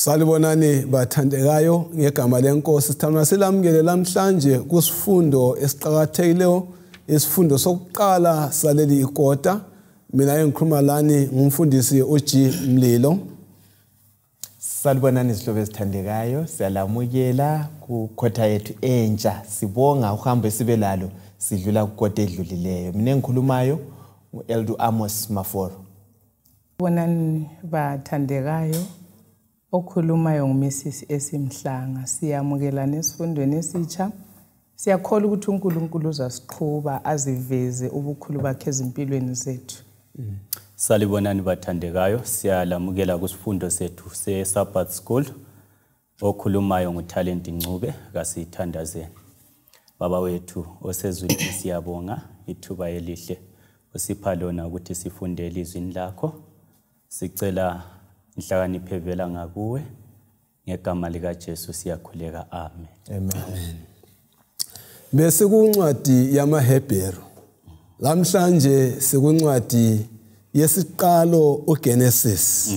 Salibonani bathandekayo ngegama lenkosi sithanda silamukele namhlanje kusifundo esiqhakathekileyo isifundo sokuqala saleli ikota mina engikhuluma lani ngumfundisi uG Mlilo. Salibonani izihlobo ezithandekayo siyalamukela kukhotha yethu entsha sibonga uhambo esibelalo sidlula kukota edlulileyo mina engikhulumayo uEldu Amos Maforo. Bonani bathandekayo okhulumayo nguMrs Esimhlanga siyamukela nesifundweni esitsha siyakholwa ukuthi uNkulunkulu uzasiqhuba aziveze ubukhulu bakhe ezimpilweni zethu. Salibonani bathandekayo siyalamukela kusifundo sethu se-Sabbath School okhulumayo nguTalent Ncube kasithandazeni. Baba wethu osezulwini siyabonga ithuba elihle usipha lona ukuthi sifunde ilizwi lakho. Sicela inhlakanipho evela ngakuwe ngegama lika Jesu siyakhuleka amen. Amen. Bese kuncwadi yamaHebheru. Lamhlanje sikuncwadi yesiqalo uGenesis.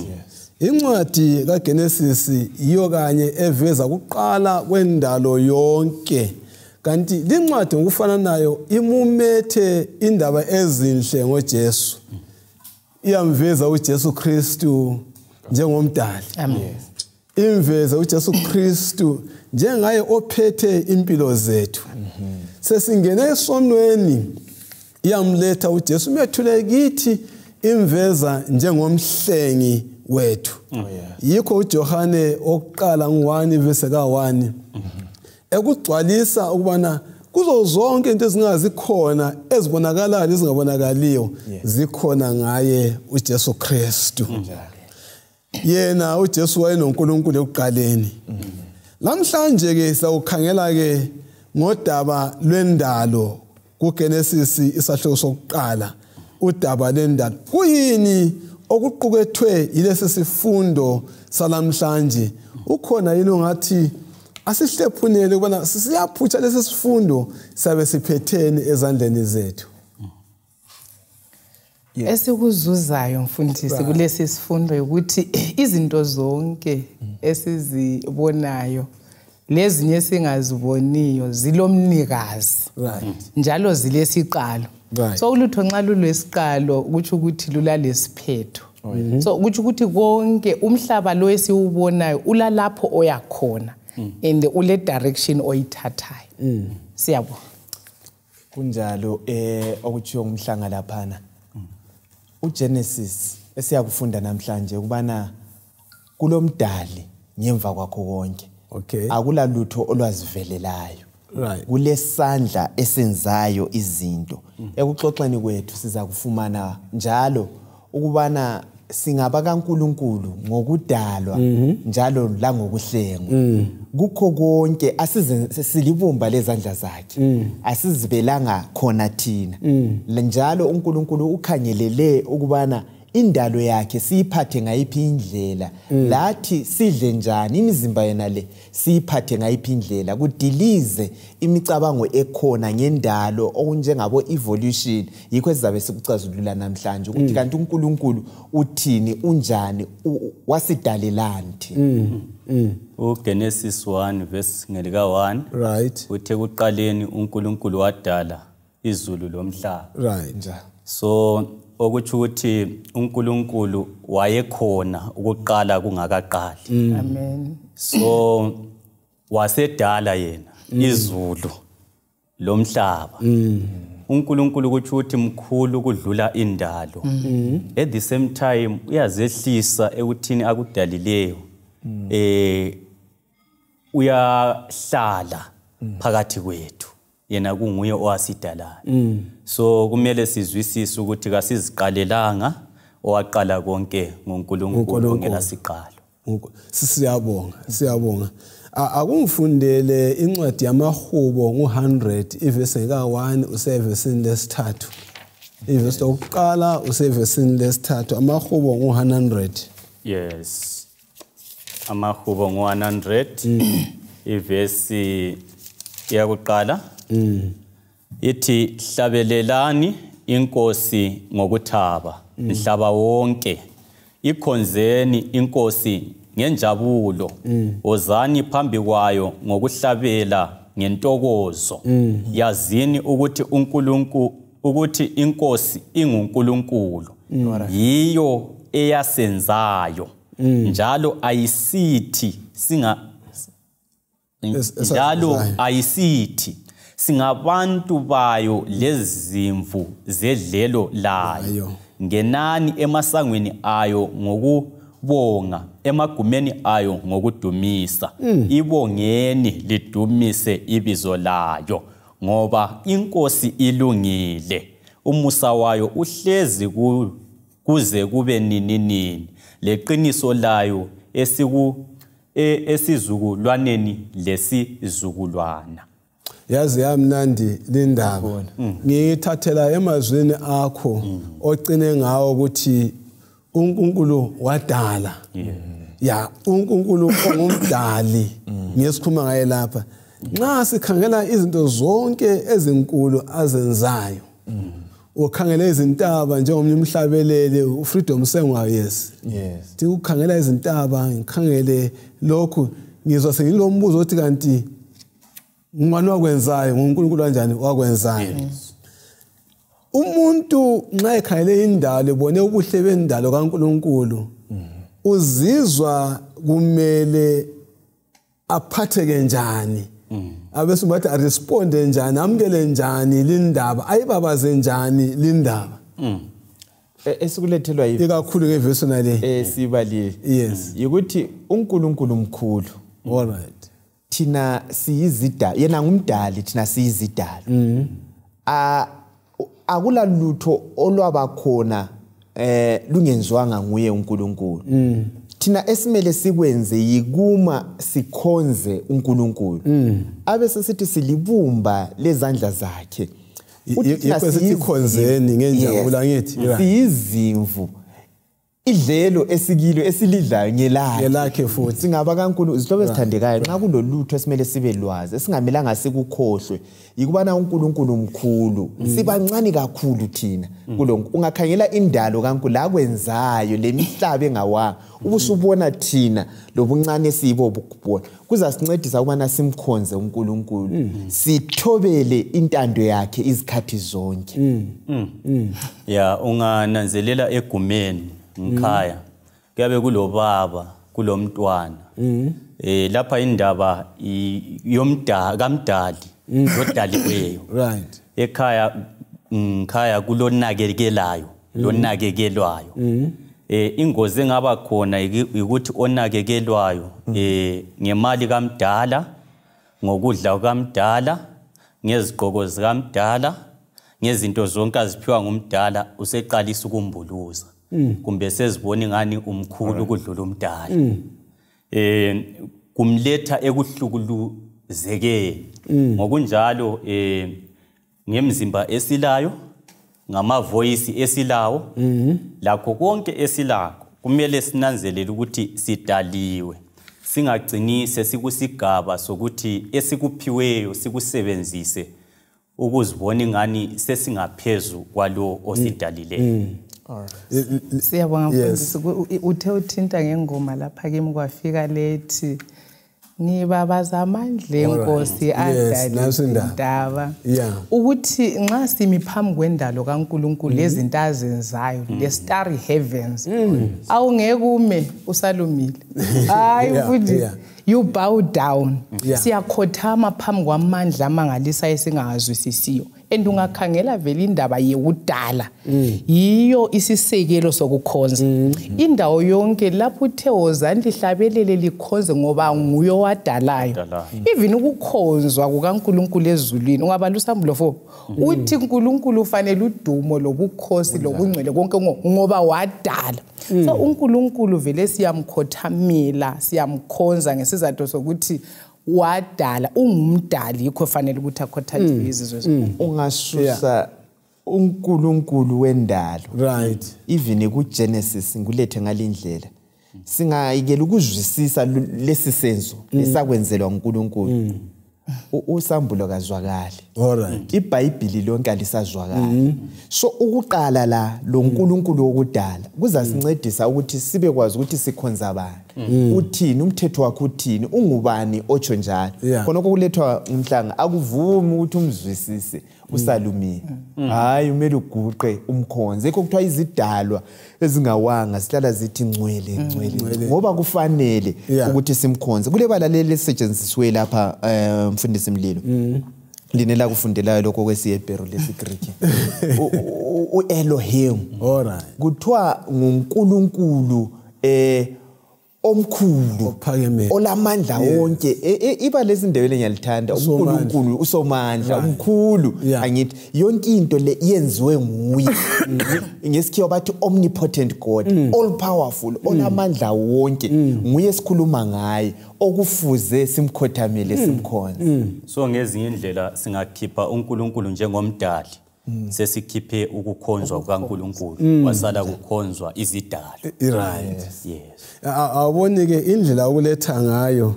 Incwadi kaGenesis iyo kanye eveza kuqala kwendalo yonke. Kanti lincwadi ngokufana nayo imumethe indaba ezinhle ngoJesu. Iyamveza uJesu Kristu njengomdali. Amen. Imveza uJesu Kristu njengaye ophethe impilo zethu. Sesingene esonweni iyamletha uJesu methule kithi imveza njengomhlengi wethu. Yikho uJohane oqala ngo1 verse ka1 ekugcwalisa ukubana kuzo zonke into ezingazikhona ezibonakalayo ezingabonakaliyo zikhona ngaye uJesu Kristu. Yena uJesu wayenoNkulunkulu ekuqaleni. Lamhlanje ke sawukhangela ke ngodaba lwendalo kuGenesis isahloko sokuqala udaba lwendalo. Kuyini okuqukethwe yilesi sifundo salamhlanje? Ukhona yini ongathi asihlephunele ukubana siyaphutha lesi sifundo sabe siphethene ezandleni zethu? Esikuzuzayo mfundisi kulesi sifundo ukuthi izinto zonke esizibonayo lezinye esingaziboniyo zilomnikazi njalo zilesiqalo. So ulutho nxa lulesiqalo kuthi ukuthi lulalesiphetho. So kuthi ukuthi konke umhlaba lo esiwubonayo ulalapho oyakhona and ule direction oyithathayo. Siyabonga. Kunjalo okuchiyo ngumhlanga laphana. uGenesis esiyakufunda namhlanje ukubana kulomdali ngemva kwakho konke. Akula lutho olwazivelelayo. Kulesandla esenzayo izinto. Ekuxoxeni kwethu siza kufumana njalo ukubana singaba kaNkulunkulu ngokudalwa njalo la ngokuhlengwa. Kukho konke silibumba lezandla zakhe. Asizibelanga khona thina. Njalo uNkulunkulu ukhangelele ukubana indalo yakhe siyiphathe ngayiphi indlela. Lathi sidle njani imizimba yena le siyiphathe ngayiphi indlela. Kudilize imicabango ekhona ngendalo okunjengabo evolution. Yikho sizabe sikucazulula namhlanje ukuthi kanti uNkulunkulu uthini unjani wasidalelani. uGenesis 1 verse ngelika 1 uthe kuqaleni uNkulunkulu wadala izulu lomhlaba. So okuthi ukuthi uNkulunkulu wayekhona ukuqala kungakaqali. Amen. So wasedala yena izulu lomhlaba. uNkulunkulu ukuthi uthi mkhulu kudlula indalo. At the same time uyazehlisa ekuthini akudalileyo. Uyahlala phakathi kwethu. Yena kunguye owasidalayo. So kumele sizwisise ukuthi kasiziqalelanga owaqala konke ngoNkulunkulu ngelasiqalo. Siyabonga. Akungifundele incwadi yamaHubo ngo100 ivesi ka1 usevesini lesithathu. Ivesi yokuqala usevesini lesithathu amaHubo ngo100. Yes. amaHubo ngo100 ivesi yakuqala ithi hlabelelani inkosi ngokuthaba mhlaba wonke ikhonzeni inkosi ngenjabulo ozani phambi kwayo ngokuhlabela ngentokozo yazini ukuthi inkosi inguNkulunkulu yiyo eyasenzayo njalo ayisithi singabantu bayo lezimvu zedlelo layo ngenani emasangweni ayo ngokubonga emagumeni ayo ngokudumisa ibongeni lidumise ibizo layo ngoba inkosi ilungile umusa wayo uhlezi kuze kube nini leqiniso layo esizukulwaneni lesizukulwana. Yazi yamnandi lindaba ngithathela emazweni akho ocine ngawo ukuthi uNkulunkulu wadala ya uNkulunkulu ongumdali ngesikhuluma ngaye lapha nxa sikhangela izinto zonke ezinkulu azenzayo ukhangela izintaba njengomnye umhlabelele uFreedom Sengwa yes ukukhangela izintaba ngikhangele lokhu ngizwa sengilombuzo othi kanti ngani wakwenzayo nguNkulunkulu kanjani wakwenzayo umuntu nxa ekhangele indalo ebone ubuhle bendalo kaNkulunkulu uzizwa kumele aphatheke njani abese bathi aresponde njani amkele njani lindaba ayibabaze njani lindaba esikulethelwa ikakhulu ngevesi nale sibalile yes ukuthi uNkulunkulu mkhulu all right thina siyizidala yena ngumdali thina siyizidala akula lutho olwaba khona lungenziwanga nguye uNkulunkulu thina esimele sikwenze yikuma sikhonze uNkulunkulu abese sithi silibumba lezandla zakhe uthi sikhonzeni ngenjabulo ngithi siyizimvu idlelo esikilo esilidlayo ngelakhe futhi singaba kaNkulunkulu izihlobo ezithandekayo nxa kulolutho esimele sibe lwazi esingamelanga sikukhohlwe yikubana uNkulunkulu mkhulu sibancane kakhulu thina kulonke ungakhangela indalo kaNkulunkulu la kwenzayo lemihlaba engawanga ubusubona thina lobuncane sibo bukubona kuzasincedisa ukubana simkhonze uNkulunkulu sithobele intando yakhe izikhathi zonke ya ungananzelela egumeni ngikhaya kuyabe kulobaba kulomntwana lapha indaba kamdali lodaliweyo right ekhaya ngikhaya kulonakekelayo lonakekelwayo ingozi engaba khona ukuthi onakekelwayo ngemali kamdala ngokudla kamdala ngezigqoko zikamdala ngezinto zonke aziphiwa ngumdala useqalisa ukumbuluza kumbe sezibona ngani umkhulu kudlula umdala kumletha ekuhlukuluzekeni ngokunjalo ngemzimba esilayo ngama voice esilawo lakho konke esilakho kumele sinanzelele ukuthi sidaliwe singagcini sesikusigaba sokuthi esikuphiweyo sikusebenzise ukuzibona ngani sesingaphezulu kwalo osidalileyo. Siyabonga mfundisi uthe uthinta ngengoma lapha kimi kwafika lethi ngibabaza amandla enkosi adalindaba ukuthi nxa simi phambi kwendalo kaNkulunkulu lezinto azenzayo le starry heavens awungekume usalumile hayi futhi you bow down siyakhothama phambi kwamandla amangalisa esingazwisisiyo undungakhangela vele indaba yekudala yiyo isisekelo sokukhonza indawo yonke lapho uthe wozani lihlabelele likhonze ngoba nguye wadalayo even ukukhonzwa kukaNkulunkulu ezulwini ungabalusa mbulo 4 uthi uNkulunkulu ufanele udumo lobukhosi lobungcwele konke ngoba wadala so uNkulunkulu vele siyamkhothamela siyamkhonza ngesizathu sokuthi wadala ungumdali yikho fanele ukuthi akhothathwe izizwe ungasusa uNkulunkulu wendalo right even ku Genesis ngulethe ngalindlela singayikela ukuzwisisa lesi senzo lesakwenzelwa uNkulunkulu usambulo kazwakali. Alright. iBhayibheli lonke alisazwakali. So ukuqala la lo nkulunkulu wokudala kuzasincedisa ukuthi sibe kwazi ukuthi sikhonza abantu. Uthini umthetho wakhe uthini ungubani otsho njalo. Khona kulethwa umhlanga akuvumi ukuthi umzwisise usalumile. Hayi umele uguqe umkhonze. Ekho kuthiwa izidalwa ezingawanga sihlala zithi ngcwele ngoba kufanele ukuthi simkhonze. Kule bala lesetshenziswe lapha mfundisi Mlilo. Linela kufundelayo lokho kwesiHebheru lesiGreek. uElohim. Alright. Kuthiwa nguNkulunkulu omkhulu olamandla wonke. Iba lezindebele ngiyalithanda uNkulunkulu usomandla omkhulu. Angithi yonke into le yenziwe nguye. Ngesikhiwa bathi omnipotent God, all powerful, olamandla wonke. Nguye esikhuluma ngaye okufuze simkhothamele simkhonze. So ngezinye indlela singakhipha uNkulunkulu njengomdali. Sesikhiphe ukukhonzwa kukaNkulunkulu wasala kukhonzwa izidalwa. Right. Yes. Awuboni ke indlela ukuletha ngayo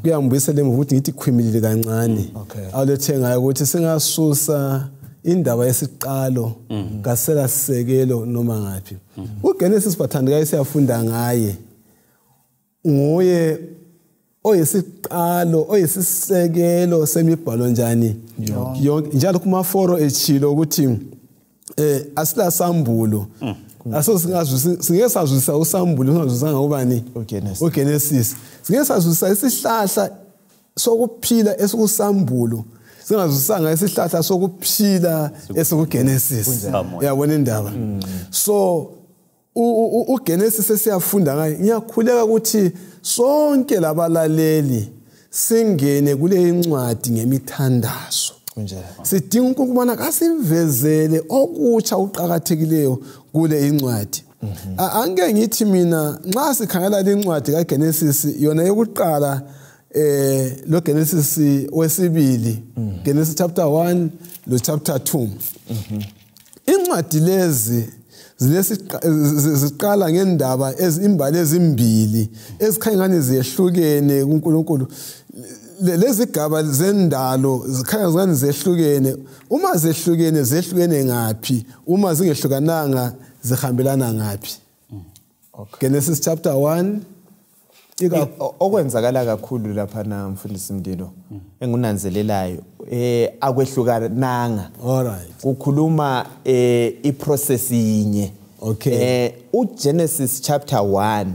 kuyambuyisela emuva ukuthi ngithi khwimilile kancane. Awulethe ngayo ukuthi singasusa indaba yesiqalo ngasela sisekelo noma ngapi. uGenesis bathandekayo siyafunda ngaye. Nguye oyisiqalo oyisisekelo semibhalo njani yonke njalo kuma foro echilo ukuthi asila sambulo singeke sazwisa usambulo singazwisanga ubani uGenesis singeke sazwisa isihlahla sokuphila esikusambulo singazwisanga isihlahla sokuphila esikuGenesis yabona indaba. So uGenesis esiyafunda ngayo ngiyakhuleka ukuthi sonke labalaleli singene kule incwadi ngemithandazo. Sidinga ukubana kasivezele okutsha uqhakathekileyo kule incwadi. Angeke ngithi mina nxa sikhangela le incwadi kaGenesis yona yokuqala lo Genesis wesibili Genesis chapter 1 lo chapter 2. Incwadi lezi ziqala ngendaba imbali ezimbili ezikhanyangani ziyehlukene kuNkulunkulu. Lezi gaba zendalo zikhanyangani zehlukene. Uma zehlukene ngapi? Uma zingehlukananga zihambelana ngapi? Genesis chapter 1 okwenzakala kakhulu lapha na mfundisi Mdilo engunanzelelayo akwehlukananga. Alright. Kukhuluma iprocess yinye. uGenesis chapter 1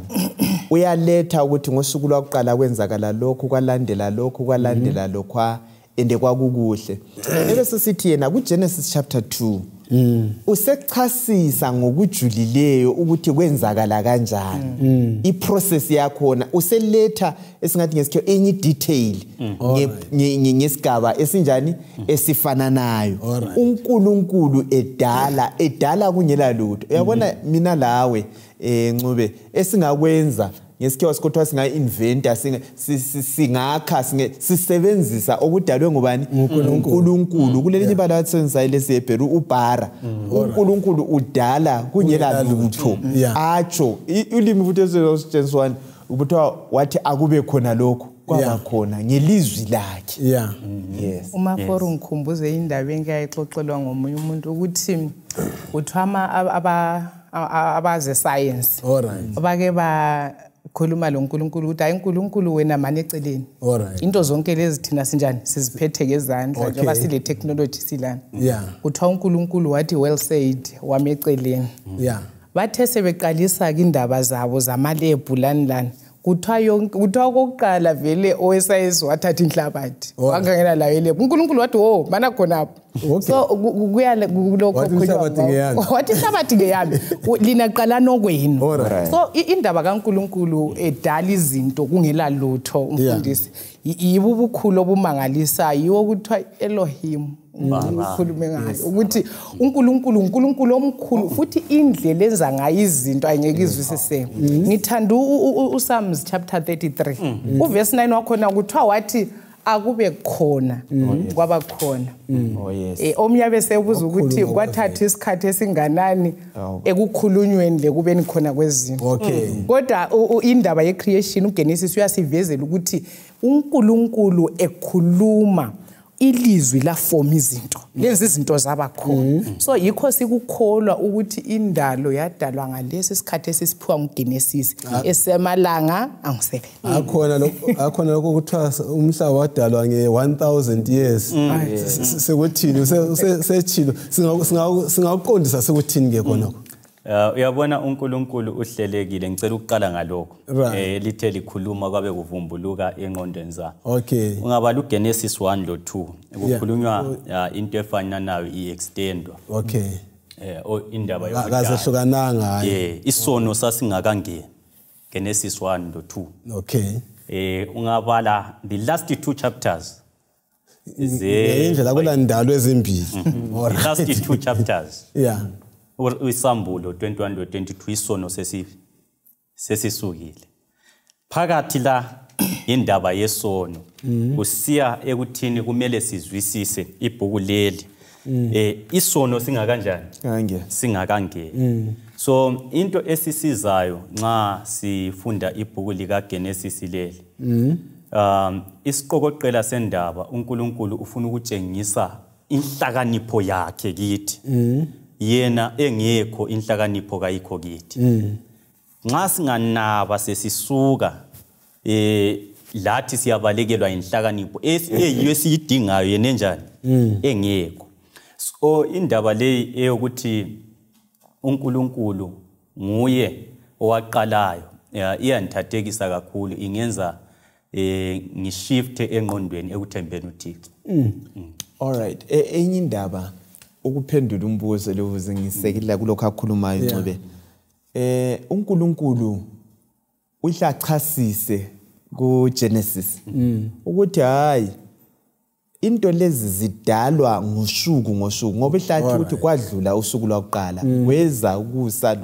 uyaletha ukuthi ngosuku lwakuqala kwenzakala lokho kwalandela lokho kwalandela lokho ende kwakukuhle. Ebese sithi yena kuGenesis chapter 2 usechasisa ngokujulileyo ukuthi kwenzakala kanjani. Iprocess yakhona useletha esingathi ngesikho enye detail ngesigaba esinjani esifananayo. uNkulunkulu edala kungela lutho. Uyabona mina lawe Ncube esingakwenza ngesikhiwa sikhothwa singa-inventa singakha sisebenzisa okudalwe ngubani uNkulunkulu. Kulelinye ibala atsenzisa lesiHebheru ubhara. uNkulunkulu udala kungela lutho. Atsho ulimi futhi esetshenziswa ubuthiwa wathi akube khona lokho kwaba khona ngelizwi lakhe. Yes. Umaforo ngikhumbuze indaba engiyayixoxelwa ngomunye umuntu ukuthi uthwama abaze science. Bake bakhuluma lo uNkulunkulu ukuthi hayi uNkulunkulu wena manje eceleni. Into zonke lezi thina sinjani siziphethe ngezandla njengoba sile technology silana. Kuthiwa uNkulunkulu wathi well said wami eceleni. Bathe sebeqalisa ke indaba zabo zamalebhu lani kuthiwa kokuqala vele owesayensi wathatha inhlabathi wangangena layo elebhu. uNkulunkulu wathi mana khonapho. So kuya kulokho wathi inhlabathi ngeyami lina qala nokwenu. So indaba kaNkulunkulu edala izinto kungela lutho umfundisi yibo ubukhulu obumangalisayo yiwo kuthiwa Elohim. Ukukhuluma ngayo ukuthi uNkulunkulu omkhulu futhi indlela enza ngayo izinto ayengeke izwisise. Ngithanda uPsalms chapter 33 uverse 9 wakhona kuthiwa wathi akube khona kwaba khona Oh yes. omnye bese ubuza ukuthi kwathatha isikhathi esinganani ekukhulunyweni lekubeni khona kwezinto. Okay. Kodwa indaba ye creation uGenesis uyasivezela ukuthi uNkulunkulu ekhuluma ilizwi la form izinto lezi izinto zaba khona. So yikho sikukholwa ukuthi indalo yadalwa ngalesi sikhathi esisiphiwa nguGenesis esemalanga angu7. Akhona lokho kuthiwa umhlaba wadalwa nge-1000 years. Sekuthini sechilo singawuqondisa sekuthini ke khona. Uyabona uNkulunkulu uhlelekile ngicela ukuqala ngalokho lithe likhuluma kwabe kuvumbuluka engqondweni zabo. Okay. Ungabala uGenesis 1 lo 2 kukhulunywa into efana nayo iextendwa. Okay. Indaba akazehlukananga isono sasingakangeni Genesis 1 lo 2. Okay. Ungabala the last 2 chapters indlela kulandalo ezimbili. The last 2 chapters. Yeah. Isambulo 21 lo 22 isono sesisukile phakathi la indaba yesono kusiya ekuthini kumele sizwisise ibhuku leli isono singakanjani singakangeni. So into esisizayo nxa sifunda ibhuku lika Genesis leli isiqokoqela sendaba uNkulunkulu ufuna ukutshengisa inhlakanipho yakhe kithi. Yena engekho inhlakanipho kayikho kithi. Nxa singanaba sesisuka lathi siyabalekelwa inhlakanipho eyiyo esiyidingayo yena enjani engekho. So indaba leyi eyokuthi uNkulunkulu nguye owaqalayo iyanthathekisa kakhulu ingenza ngishift engqondweni ekuthembeni uThixo. All right. Enye indaba ukuphendula umbuzo lo uzingisekela kulokho akhulumayo Ncube. uNkulunkulu uhlachasise ku Genesis ukuthi hayi into lezi zidalwa ngosuku ngoba ihlathi ukuthi kwadlula usuku lokuqala weza ukusa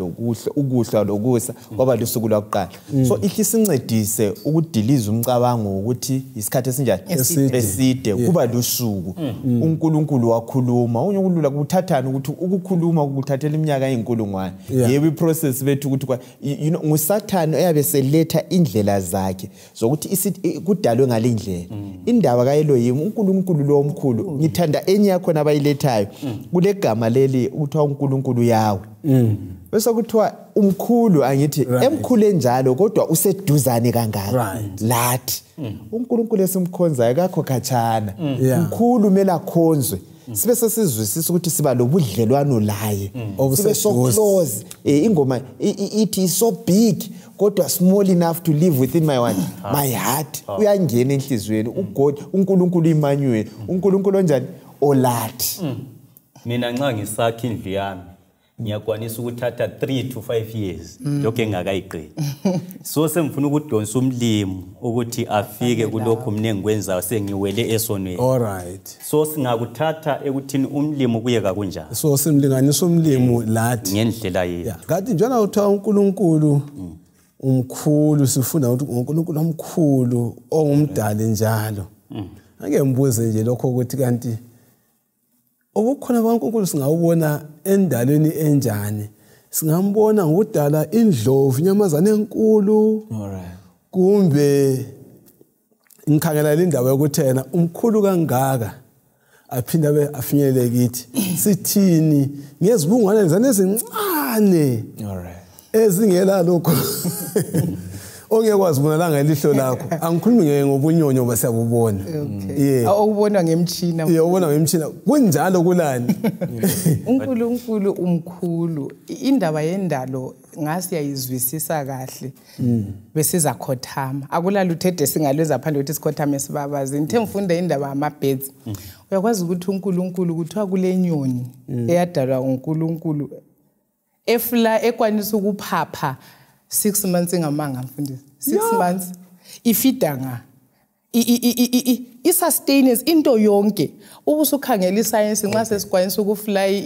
ukuhla lokusa kwaba lusuku lokuqala. So ihlisincedise ukudiliza umcabango ukuthi isikhathi esinjani eside kuba lusuku uNkulunkulu wakhuluma uNkulunkulu ukuthathana ukuthi ukukhuluma ukuthathela iminyaka eyinkulungwane yebo iprocess bethu ukuthi nguSathane oyabe seletha indlela zakhe zokuthi kudalwe ngalendlela indaba kaElohim uNkulunkulu lo omkhulu ngithanda enye yakho nabayilethayo kule gama leli uthiwa uNkulunkulu yawe bese kuthiwa umkhulu angithi emkhulu enjalo kodwa useduzane kangaka lathi uNkulunkulu esimkhonzayo akakho khatshana umkhulu kumele akhonzwe sibe sesizwisisa ukuthi siba lobudlelwano laye sibe so close ingoma ithi so big kodwa small enough to live within my heart uyangena enhlizweni uGod uNkulunkulu Emmanuel uNkulunkulu onjani olathi. Mina nxa ngisakha indlu yami ngiyakwanisa ukuthatha 3 to 5 years lokho engakayiqedi. So semfuna ukudonsa umlimo ukuthi afike kulokho mina engikwenzayo sengiwele esonweni. All right. So singakuthatha ekuthini umlimo kuyeka kunjani. So simlinganisa umlimo lathi ngendlela yethu. Kanti njalo uthiwa uNkulunkulu umkhulu sifunda ukuthi uNkulunkulu omkhulu ongumdali njalo. Ake ngibuze nje lokho ukuthi kanti okukhona kwaNkulunkulu singawubona endalweni enjani singambona ngokudala indlovu inyamazane enkulu kumbe ngikhangela le ndawo yokuthena umkhulu kangaka aphinda afinyelele kithi sithini ngezibungwana lezane ezincane ezingela lokho ongekwazi ubona la ngelihlo lakho angikhulumi ngobunyonyo basiyabubona awubona ngemtshina ubona ngemtshina kunjalo kulani uNkulunkulu umkhulu indaba yendalo ngasi yayizwisisa kahle besiza khothama akulala uthede singalweza phandle ukuthi sikhothame sibabazi ngithe ngifunda indaba yamabirds uyakwazi ukuthi uNkulunkulu kuthiwa kulenyoni eyadalwa uNkulunkulu efla ekwanisa ukuphapha 6 months ngamanga mfundisi 6 months ifidanga i-sustenance into yonke ubusukhangela iscience nxa sesikwanisa ukufly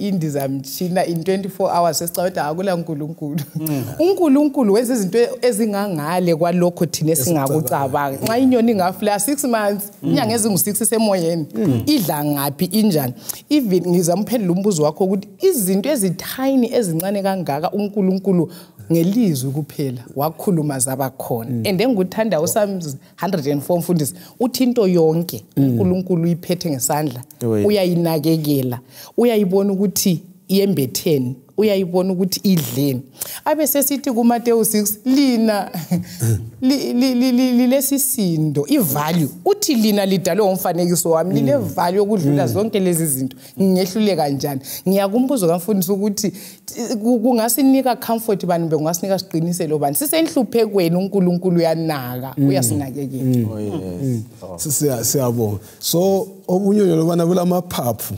indizamtshina in 24 hours sesicabanga akula uNkulunkulu uNkulunkulu wenza izinto ezingangale kwalokho thina esingakucabanga nxa inyoni ingafly 6 months inyanga ezingu6 semoyeni idla ngapi injani even ngizamphendula umbuzo wakho ukuthi izinto ezitiny ezincane kangaka uNkulunkulu ngelizwi kuphela wakhuluma zabakhona and engikuthanda uSpms 104 mfundisi uthi into yonke uNkulunkulu uyiphethe ngesandla uyayinakekela uyayibona ukuthi iyembetheni uyayibona ukuthi idleni abe sesithi kuMateyu 6 lina lilesisindo ivalue uthi lina lidalwe umfanekiso wami lile value okudlula zonke lezi zinto ngiyehluleka kanjani ngiyakumbuza kamfundisi ukuthi kungasinika comfort bani bekungasinika siqiniselo bani sisenhluphekweni uNkulunkulu uyanaka uyasinakekela siyabonga so obunyonyo lobana kulamaphaphu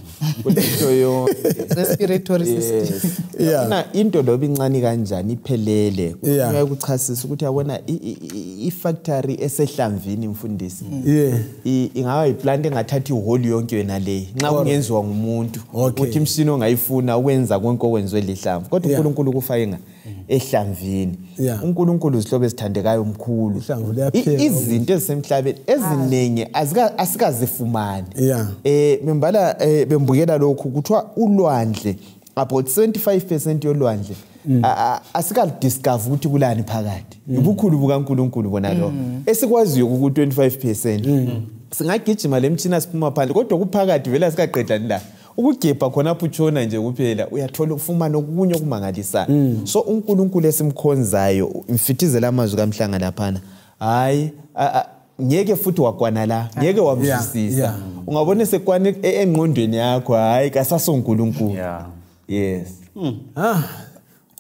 into yo respiratory system yabona into loba incane kanjani iphelele uyakuchasisa ukuthi yabona ifactory esehlamvini mfundisi ingaba iplant engathathi iholi yonke yona le nxa kungenziwa ngumuntu ukuthi imshini ongayifuna ukwenza konke okwenzwe lihlamvu kodwa uNkulunkulu kufayinga ehlamvini uNkulunkulu izihlobo ezithandekayo umkhulu izinto ezisemhlabeni ezinenge asikazifumani membala bembukela lokhu kuthiwa ulwandle about 75% yolwandle asikadiscover ukuthi kulani phakathi ubukhulu bukaNkulunkulu bona lo esikwaziyo ku 25% singagijima lemtshina siphuma phandle kodwa kuphakathi vela sikaqedani la ukugebha khona apho utshona nje kuphela uyathola ukufumana okunye okumangalisayo so uNkulunkulu esimkhonzayo mfithizela amazwi kaMhlanga laphana hayi ngeke futhi wakwana la ngeke wabusisisa ungabona sekwane engqondweni yakho hayi kasasoNkulunkulu yes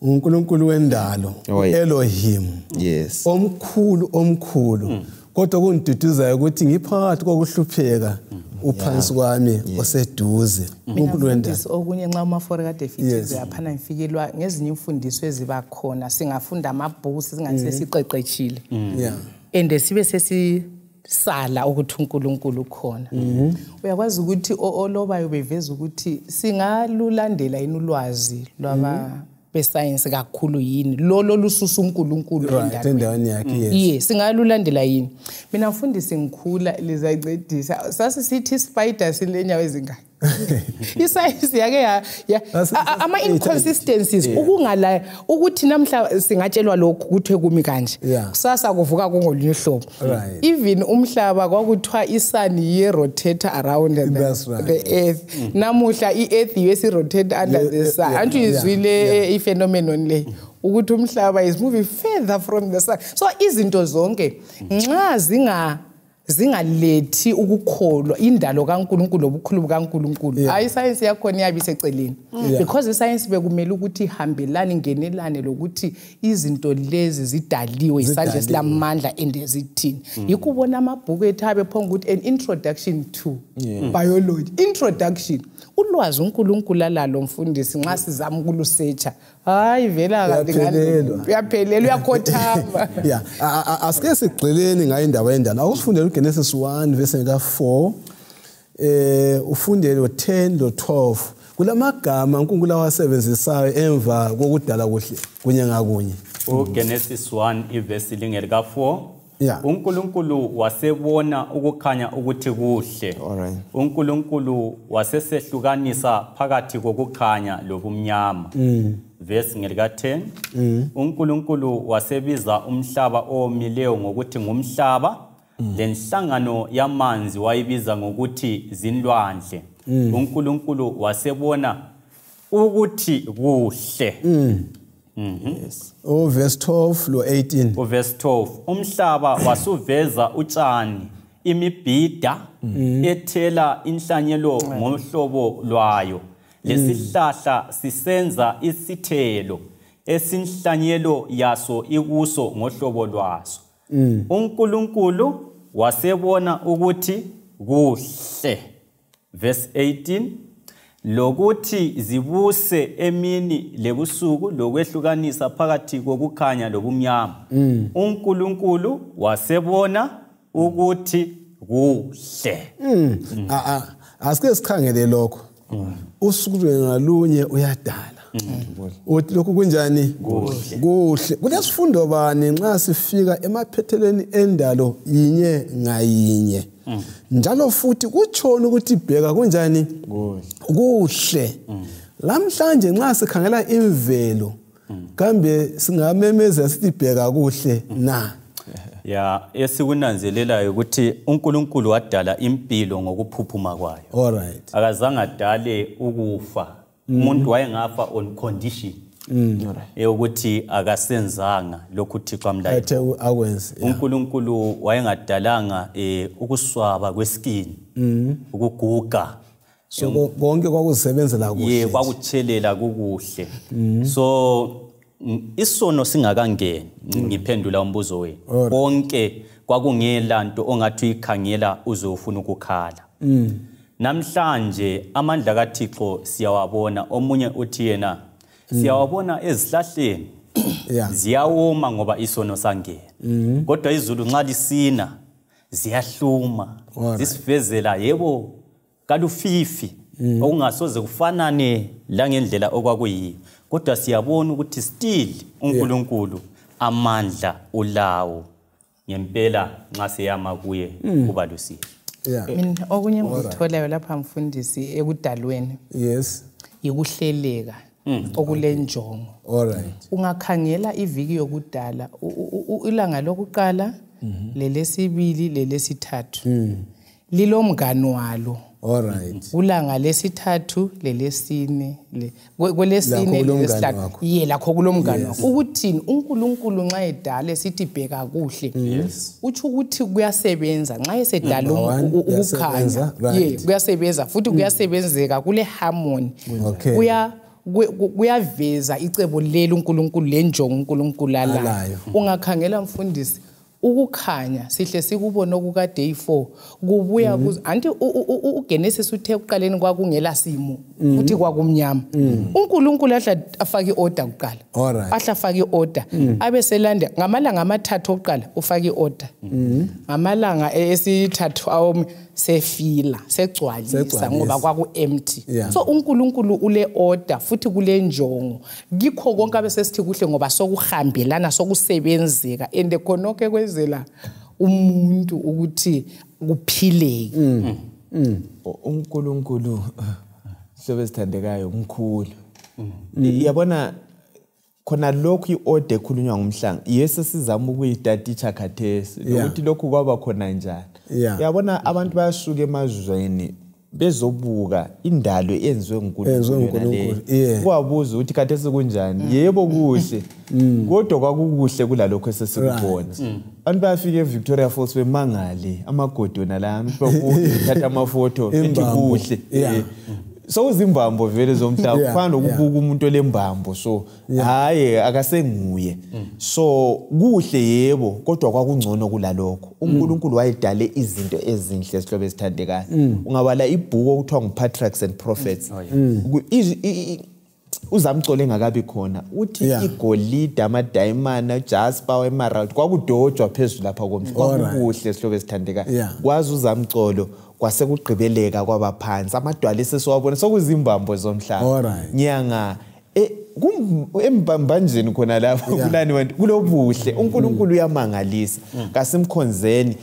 uNkulunkulu wendalo Elohim omkhulu kodwa kundiduduzayo ukuthi ngiphakathi kokuhlupheka uphansi kwami oseduze uNkulunkulu wendalo okunye nxa umafore kade fithize yaphana ngifikelwa ngezinye imfundiso eziba khona singafunda amabhuku singasesiqeqetshile and sibe sesisala ukuthi uNkulunkulu khona uyakwazi ukuthi olobayo beveza ukuthi singalulandela inulwazi lwaba bescience kakhulu yini lolo lususa uNkulunkulu endaweni yakhe singalulandela yini mina mfundisi ngikhula lizayincedisa sasisithi spider silenyawo ezingaka iscience yake ama inconsistencies ukungala ukuthi namhla singatshelwa lokhu kuthwe kumi kanje kusasa kuvuka kungolunye ihlobo even umhlaba kwakuthiwa isun ye rotate around the earth namuhla i-earth yesi rotate under the sun antu izwile phenomenon le ukuthi umhlaba is moving further from the sun so izinto zonke nxa zingalethi ukukholwa indalo kaNkulunkulu obukhulu bukaNkulunkulu hayi science yakhona yabi seceleni because iscience bekumele ukuthi ihambelane ingenelane lokuthi izinto lezi zidaliwe isandla silamandla endezithini yikubona amabhuku ethabe phonga ukuthi an introduction to biology introduction ulwazi uNkulunkulu alalo mfundisi nxa sizama ukulusearcha hayi vela uyaphelelwa uyakhothama asike sigxileni ngayo indaba yendalo awufundele uGenesis 1 verse 4 ufundele 10 lo 12 kulamagama uNkulunkulu awasebenzisayo emva kokudala kuhle kunye ngakunye uGenesis 1 ivesi lingeli ka4 uNkulunkulu wasebona ukukhanya ukuthi kuhle uNkulunkulu wasesehlukanisa phakathi kokukhanya lobumnyama verse ngelika 10 uNkulunkulu wasebiza umhlaba omileyo ngokuthi ngumhlaba lenhlangano yamanzi wayibiza ngokuthi zinlwandle uNkulunkulu wasebona ukuthi kuhle verse 12 lo 18 verse 12 umhlaba wasuveza utshani imibhida ethela inhlanyelo ngohlobo lwayo lesihlahla sisenza isithelo esinhlanyelo yaso ikuso ngohlobo lwaso uNkulunkulu wasebona ukuthi kuhle verse 18 lokuthi zibuse emini lebusuku lokwehlukanisa phakathi kokukhanya lobumnyama uNkulunkulu wasebona ukuthi kuhle. Asike sikhangele lokho. Usuku ngalunye uyadala. Uthi lokhu kunjani? Kuhle. Kulesifundo bani nxa sifika emaphethelweni endalo yinye ngayinye. Njalo futhi kutshona ukuthi bheka kunjani? Kuhle. Lamhlanje nxa sikhangela imvelo kambe singamemeza sithi bheka kuhle na. Ya esikunanzelelayo ukuthi uNkulunkulu wadala impilo ngokuphuphuma kwayo. Alright. Akazange adale ukufa. Umuntu wayengafa on condition. Ukuthi akasenzanga lokhu Thixo amlayo. uNkulunkulu wayengadalanga ukuswaba kweskini, ukuguga. So konke kwakuzisebenzela kuhle. Kwakuthelela kukuhle. So isono singakangeni ngiphendula umbuzo wenu. Konke kwakungela nto ongathi ikhangela uzofuna ukukhala. Namhlanje amandla kaThixo siyawabona. Omunye uthi yena siyawabona ezihlahleni. Ziyawoma ngoba isono sangena. Kodwa izulu nxa lisina ziyahluma. Zisivezela yebo kalufifi okungasoze kufanane la ngendlela okwakuyiyo. Kodwa siyabona ukuthi still uNkulunkulu amandla ulawo ngempela nxa siyama kuye kuba lusizo. Mina okunye ngikutholayo lapha mfundisi ekudalweni. Yes. Ikuhleleka okulenjongo. Alright. Ungakhangela iviki yokudala ilanga lokuqala lelesibili lelesithathu. Lilomngani walo. Alright. Ulanga lesithathu lelesine kwelesine lesithathu lakho kulomngani wakho. Ukuthini uNkulunkulu nxa edala esithi bheka kuhle. Uthi ukuthi kuyasebenza nxa esedala ukukhanya. Kuyasebenza futhi kuyasebenzeka kule harmony. Kuyaveza icebo leli uNkulunkulu lenjongo uNkulunkulu alayo. Ungakhangela mfundisi ukukhanya sihle sikubona okuka day 4 kubuya anti uGenesis uthe uqaleni kwakungela simo futhi kwakumnyama. uNkulunkulu ahla afake iorder kuqala. Ahla afake iorder abeselanda ngamalanga amathathu oqala ufake iorder. Ngamalanga esithathu awo sefila segcwalisa ngoba kwaku empty. So uNkulunkulu ule order futhi kule njongo. Ngikho konke abesesithi kuhle ngoba sokuhambelana sokusebenzeka ende khonke kwezela umuntu ukuthi kuphileke. uNkulunkulu sebesithandekayo umkhulu. Yabona khona lokhu iorder ekhulunywa ngomhlanga Yesu sizama ukuyidaditsha khathesi ukuthi lokhu kwaba khona njani. Yabona abantu bayasuka emazweni bezobuka indalo eyenziwe uNkulunkulu. Kwabuza ukuthi khathesi kunjani. Yebo kuhle. Kodwa kwakukuhle kulalokho esesikubona. Abantu bayafika eVictoria Falls bemangale amagodona la bathatha amafoto ethi kuhle. So uzimbambo vele zomhlaba kufana ukubuka umuntu olembambo so hayi akasenguye. So kuhle yebo kodwa kwakungcono kulalokho. uNkulunkulu wayedale izinto ezinhle esihlobo esithandekayo. Ungabala ibhuku okuthiwa nguPatriarchs and Prophets. Uzamcolo engakabi khona uthi igolide amadiamond ajasper emerald kwakudojwa phezulu lapha komhlaba kuhle esihlobo esithandekayo. Kwazi uzamcolo kwasekugqibeleka kwabaphansi amadwala esesiwabona sokuzimbambo zomhlaba. Nyanga embambanjeni khona lapho kulani wena kulobuhle uNkulunkulu uyamangalisa kasimkhonzeni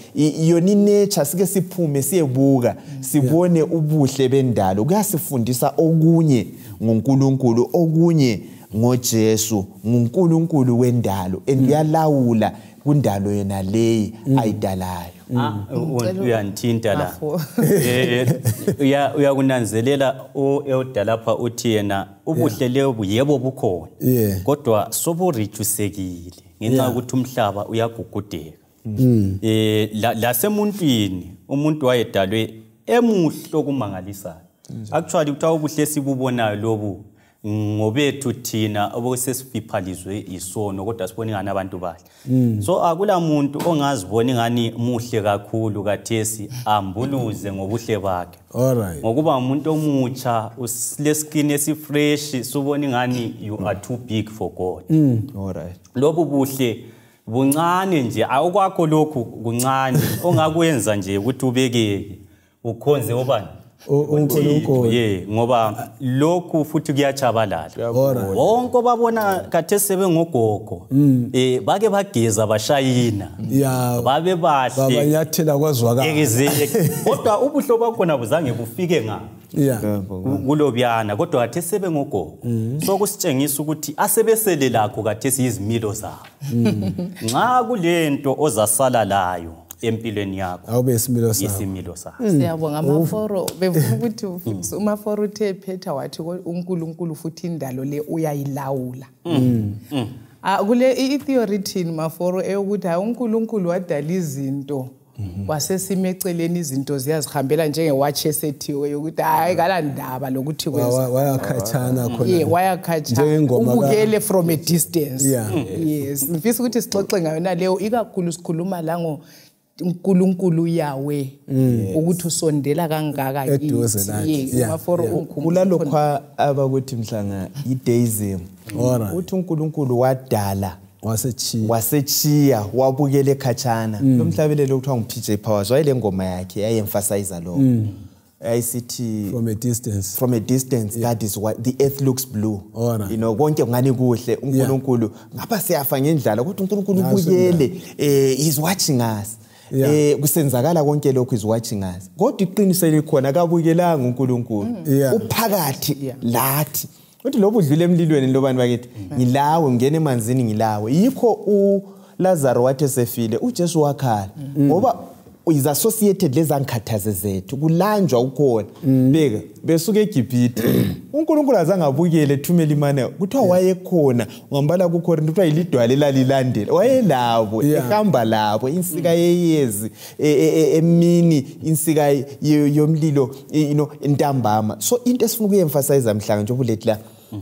yona inature sike siphume siyebuka sibone ubuhle bendalo kuyasifundisa okunye ngoNkulunkulu okunye ngoJesu nguNkulunkulu wendalo endiyalawula kundalo yena leyi ayidalayo. Uyanthinta la. Uyakunanzelela eodalapha uthi yena ubuhle lebu yebo bukhona. Kodwa soburedusekile ngenxa ukuthi umhlaba uyagugudeka. Lasemuntwini umuntu wayedalwe emuhlo kumangalisayo. Actually uthawu ubuhle sibubonayo lobu ngobethu thina obosesifiphalizwe isono kodwa sibona ngani abantu bahle. So akula muntu ongazibona ngani muhle kakhulu kathesi ambuluze ngobuhle bakhe. Ngokuba umuntu omutsha usileskin esifresh subona ngani you are too big for God. Lobu buhle buncane nje awukwakho lokhu kuncane ongakwenza nje ukuthi ubekeke ukhonze obani uNkulunkulu ngoba lokhu futhi kuyachabalala wonke babona kathe sebengogogo bake bageza bashayina babe bahle babanyathela kwazwakala kodwa ubuhlo bakhona buzange bufike kulobiyana kodwa kathe sebengogogo so kusitshengisa ukuthi asebesele lakho kathe siyizimilo zabo nxa kulento ozasala layo empilweni yakho awube isimilo sakho siyabonga amaforo befuna ukuthi umaforo uthe phetha wathi uNkulunkulu futhi indalo le uyayilawula kule itheory thini maforo eyokuthi uNkulunkulu wadala izinto wasesimeceleni izinto ziyazihambela njengewatch esethiwe yokuthi hayi kalandaba lokuthi kwenza wayakhathana khona wayakhathana ubukele from a distance yes ngifisa ukuthi sixoxe ngayo naleyo ikakhulu sikhuluma la uNkulunkulu yawe ukuthi usondela kangaka eduze maforo kulalokho abakuthi mhlanga ideism uthi uNkulunkulu wadala wasechiya wabukele ekhatshana lo mhlabelelo kuthiwa nguPJ Powers wayele ngoma yakhe yayemphasize lo ayisithi from a distance that is what the earth looks blue you know konke ngani kuhle uNkulunkulu ngapha siyafa ngendlala kodwa uNkulunkulu ubukele is watching us kusenzakala konke lokho is watching us kodwa iqiniso likhona akabukelanga uNkulunkulu uphakathi lathi uthi lobu udlule emlilweni lobani bakithi ngilawe ngene emanzini ngilawe yikho uLazaro wathi sefile uJesu wakhala ngoba is associated lezankhathaze zethu kulanjwa ukhona beka besuka eGibhithe uNkulunkulu azange abukele ethumela imane kuthiwa wayekhona ngambala kuKorinte kuthiwa yilidwala elalilandela wayelabo ehamba labo insika yeyezi emini insika yomlilo intambama so into esifuna ukuyemphasize mhlanga nje obulethi la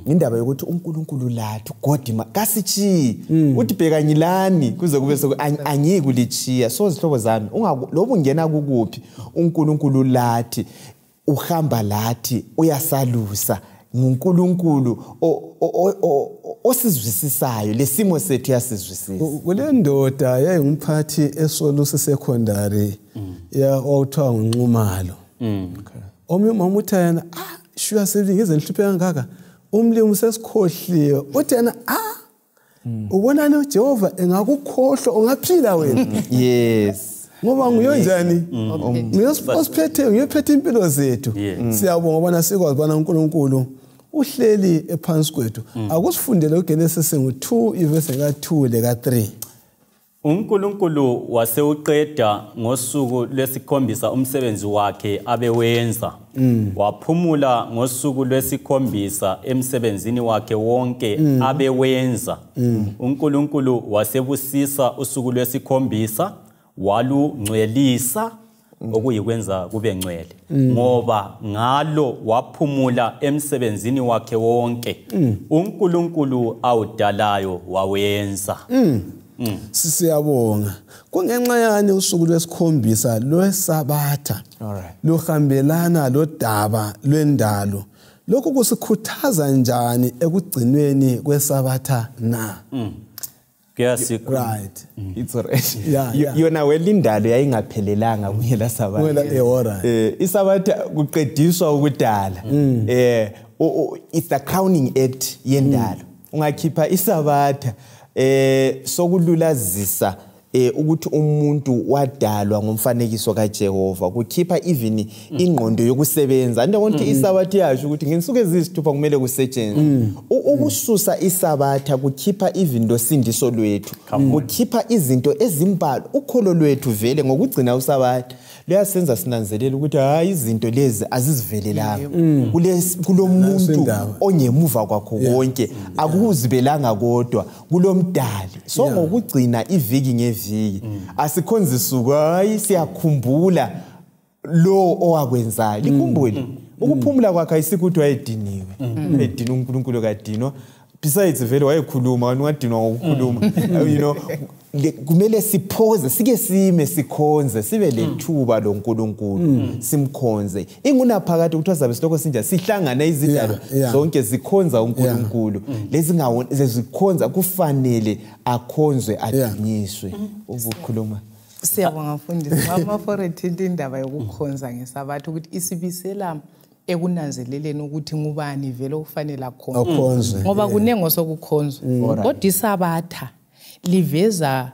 indaba yokuthi uNkulunkulu lathu God kasichi uthi bheka ngilani kuze kube angikulichiya so zihlobo zami lobu ngena kukuphi uNkulunkulu lathi uhamba lathi uyasalusa nguNkulunkulu osizwisisayo lesimo sethu yasizwisisa kule ndoda yayingumphathi eSolusi secondary owawuthiwa nguNxumalo omnye mama uthi yena shuya selingize nhluphe kangaka umlimi sesikhohliwe uthi yena ubona ne Jehova engakukhohlwa ungaphila wena yes ngoba nguyonjani ngiyosiphethe ngiyophethe impilo zethu siyabonga ubona sikwazi bana uNkulunkulu uhleli ephansi kwethu akusifundele uGenesis ngo2 ivesi ka2 leka3 uNkulunkulu waseuqeda ngosuku lwesikhombisa umsebenzi wakhe abewenza waphumula ngosuku lwesikhombisa emsebenzini wakhe wonke abewenza uNkulunkulu wasebusisa usuku lwesikhombisa walungcwelisa okuyikwenza kube ngcwele ngoba ngalo waphumula emsebenzini wakhe wonke uNkulunkulu awudalayo wawenza siyabonga kungenxa yani usuku lwesikhombisa lweSabbatha luhambelana lodaba lwendalo lokho kusikhuthaza njani ekugcinweni kweSabbatha na right it's alright yona welindalo yayingaphelelanga kuyela Sabbatha iSabbatha kuqediswa ukudala it's the crowning act yendalo ungakhipha iSabbatha sokululazisa ukuthi umuntu wadalwa ngomfanekiso kaJehova kukhipha even ingqondo yokusebenza nto konke iSabbatha yasho ukuthi ngensuku ezisithupha kumele kusetshenzwe ukususa iSabbatha kukhipha even dosindiso lwethu kukhipha izinto ezimbalwa ukholo lwethu vele ngokugcina uSabbatha leyasenza sinanzelela ukuthi hayi izinto lezi azizivelelanga kulomuntu ongemuva kwakho konke akuzibelanga kodwa kulomdali so ngokugcina iviki ngeviki asikhonzisuku hayi siyakhumbula lo owakwenzayo likhumbule ukuphumula kwakhe ayisikuthi wayediniwe edina uNkulunkulu kadinwa besides vele wayekhuluma wanwadinwa ngokukhuluma you know kumele siphoze sike sime sikhonze sibe lethuba loNkulunkulu simkhonze ingunaphakade ukuthi zabe siloko sinja sihlangana izidalo zonke zikhonza uNkulunkulu lezikhonza kufanele akhonzwe adunyiswe ubukhuluma siyabonga mfundisi mama for ethinta indaba yokukhonza ngesabatha ukuthi isibisela ekunanzeleleni ukuthi ngubani vele ufanele akhonzwe ngoba kunengo sokukhonzwa kodwa isabatha liveza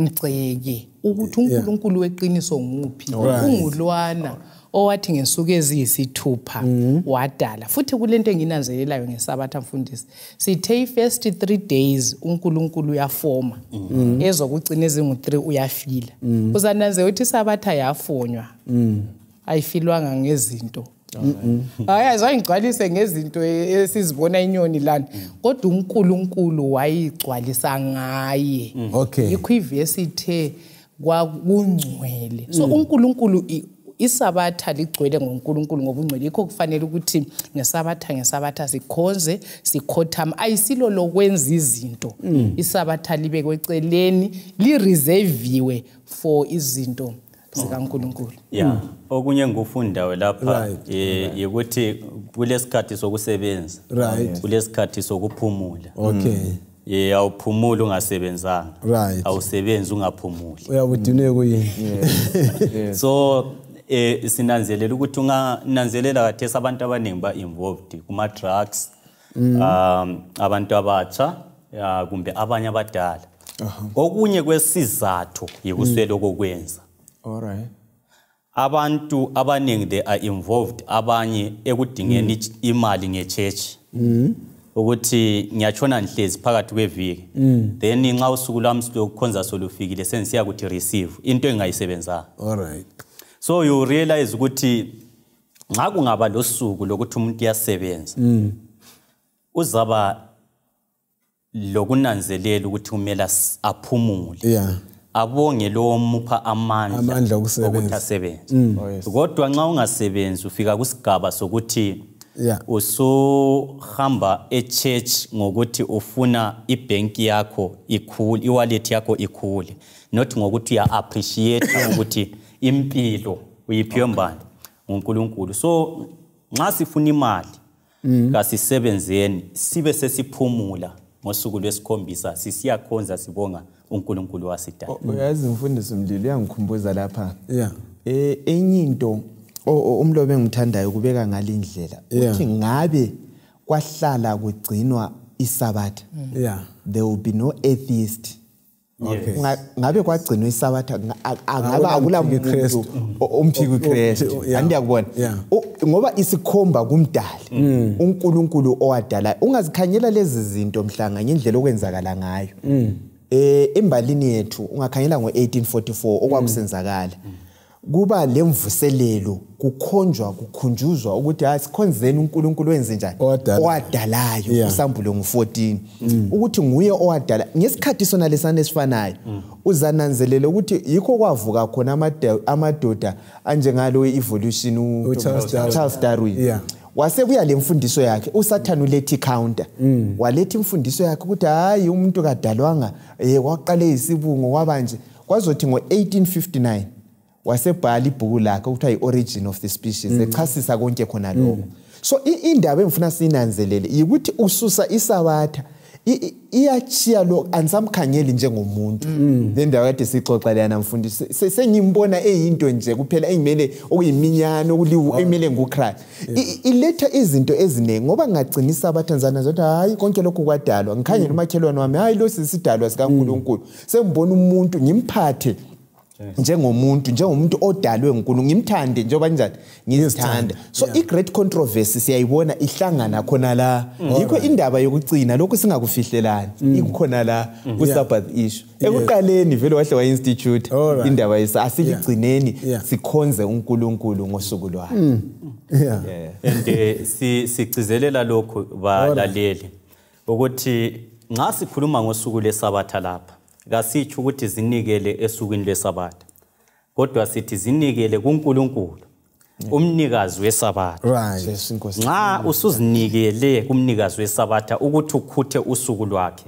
ngceke ukuthi uNkulunkulu weqiniso nguphi ungulwana owathi ngesuku eziyisithupha wadala futhi kulento enginanzelelayo ngesabatha mfundisi sithe first 3 days uNkulunkulu uyafoma ezokugcina ezingu3 uyafila uzananze ukuthi isabatha yafonywa ayifilwanga ngezinto Hayi ngigcwalise ngezinto esizibona inyoni lana kodwa uNkulunkulu wayigcwalisa ngaye yikho ivesi ithe kwakungcwele so uNkulunkulu isabatha ligcwele ngoNkulunkulu ngobungcwele yikho kufanele ukuthi ngesabatha sikhonze sikhothama ayisilo lokwenza izinto isabatha libe kweceleni lireserviwe for izinto zikaNkulunkulu okunye ngufundayo lapha ukuthi kulesikhathi sokusebenza kulesikhathi sokuphumula awuphumula ungasebenzanga awusebenzi ungaphumuli uyabudinwe kuyini so sinanzelela ukuthi ungananzelela kathesi abantu abaningi ba-involved kuma-drugs abantu abatsha kumbe abanye abadala okunye kwesizathu yikuswela kokwenza abantu abaningi they are involved abanye ekudingeni imali ngechurch ukuthi ngiyachona nhlezi phakathi kweviki then nxa usuku lwami lokukhonza solufikile sengisiya kuthi receive into engayisebenzanga so you realize ukuthi nxa kungaba losuku lokuthi umuntu uyasebenza uzaba lokunanzelela ukuthi kumele aphumule abonge lo omupha amandla ukuthi asebenze kodwa nxa ungasebenzi ufika kusigaba sokuthi usuhamba echurch ngokuthi ufuna ibank yakho ikhule iwallet yakho ikhule not ngokuthi uya appreciate ukuthi impilo uyiphiwe mbani uNkulunkulu so nxa sifuna imali kasisebenzeni sibe sesiphumula ngosuku lwesikhombisa sisiyakhonza sibonga uNkulunkulu wasidala uyazi mfundisi Mlilo uyangikhumbuza lapha enye into umlobe engithandayo kubeka ngalindlela uthi ngabe kwahlala kugcinwa isabatha there will be no atheist ngabe kwagcinwa isabatha ngaba akulamuntu umphiki uKristu andiyakubona ngoba isikhomba kumdali uNkulunkulu owadala ungazikhanyela lezi zinto mhlanga ngendlela okwenzakala ngayo embalini yethu ungakhanyela ngo1844 okwakusenzakala kuba lemvuselelo kukhonjwa kukhunjuzwa ukuthi asikhonzeni uNkulunkulu wenze njani owadalayo usambulo ngo14 ukuthi nguye owadala ngesikhathi sona lesana esifanayo uzananzelela ukuthi yikho kwavuka khona amadoda anjengalo evolution uCharles Darwin wasebuya lemfundiso yakhe uSathane ulethi counter waletha imfundiso yakhe ukuthi hayi umuntu kadalwanga waqale isibungo kwabanje kwazothi ngo1859 wasebhala ibhuku lakhe ukuthi i-origin of the species echasisa konke khona lokho so indaba engifuna sinanzelele ukuthi ususa isabatha iyachiya lo ansamkhanyeli njengomuntu le ndawo kade sixoxa lana mfundisi sengimbona eyinto nje kuphela engimele okuyiminyano okuliwu emele nguChrist iletha izinto ezinengi ngoba ngagcina isabathanzana zothi hayi konke lokho kwadalwa ngikhanyela umakhelwane wami hayi lo sisidalwa sikaNkulunkulu sengibona umuntu ngimphathe njengomuntu odalwe uNkulunkulu ngimthande njengoba njani ngizithanda so i-great controversy siyayibona ihlangana khona la yikho indaba yokucina lokho singakufihlelani ikhona la ku Sabbath issue ekuqaleni vele wahle wa institute indaba yesa asiligcineni sikhonze uNkulunkulu ngosuku lwakhe and sicizelela lokho balaleli ukuthi nxa sikhuluma ngosuku leSabatha lapha kasitsho ukuthi zinikele esukwini leSabatha kodwa sithi zinikele kuNkulunkulu umnikazi weSabatha nxa usuzinikele kumnikazi weSabatha ukuthi ukhuthe usuku lwakhe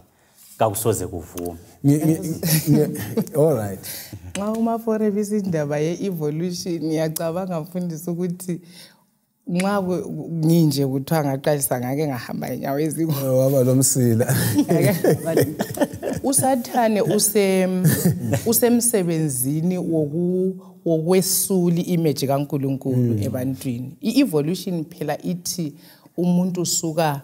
kakusoze kuvume All right. Xa uma forever indaba ye-evolution ngiyacabanga mfundisi ukuthi nxa nginje kuthiwa ngaqalisa ngake ngahamba inyawo ezingu waba lomsila usathane usemsebenzini wokwesula image kaNkulunkulu ebantwini. I-evolution phela ithi umuntu usuka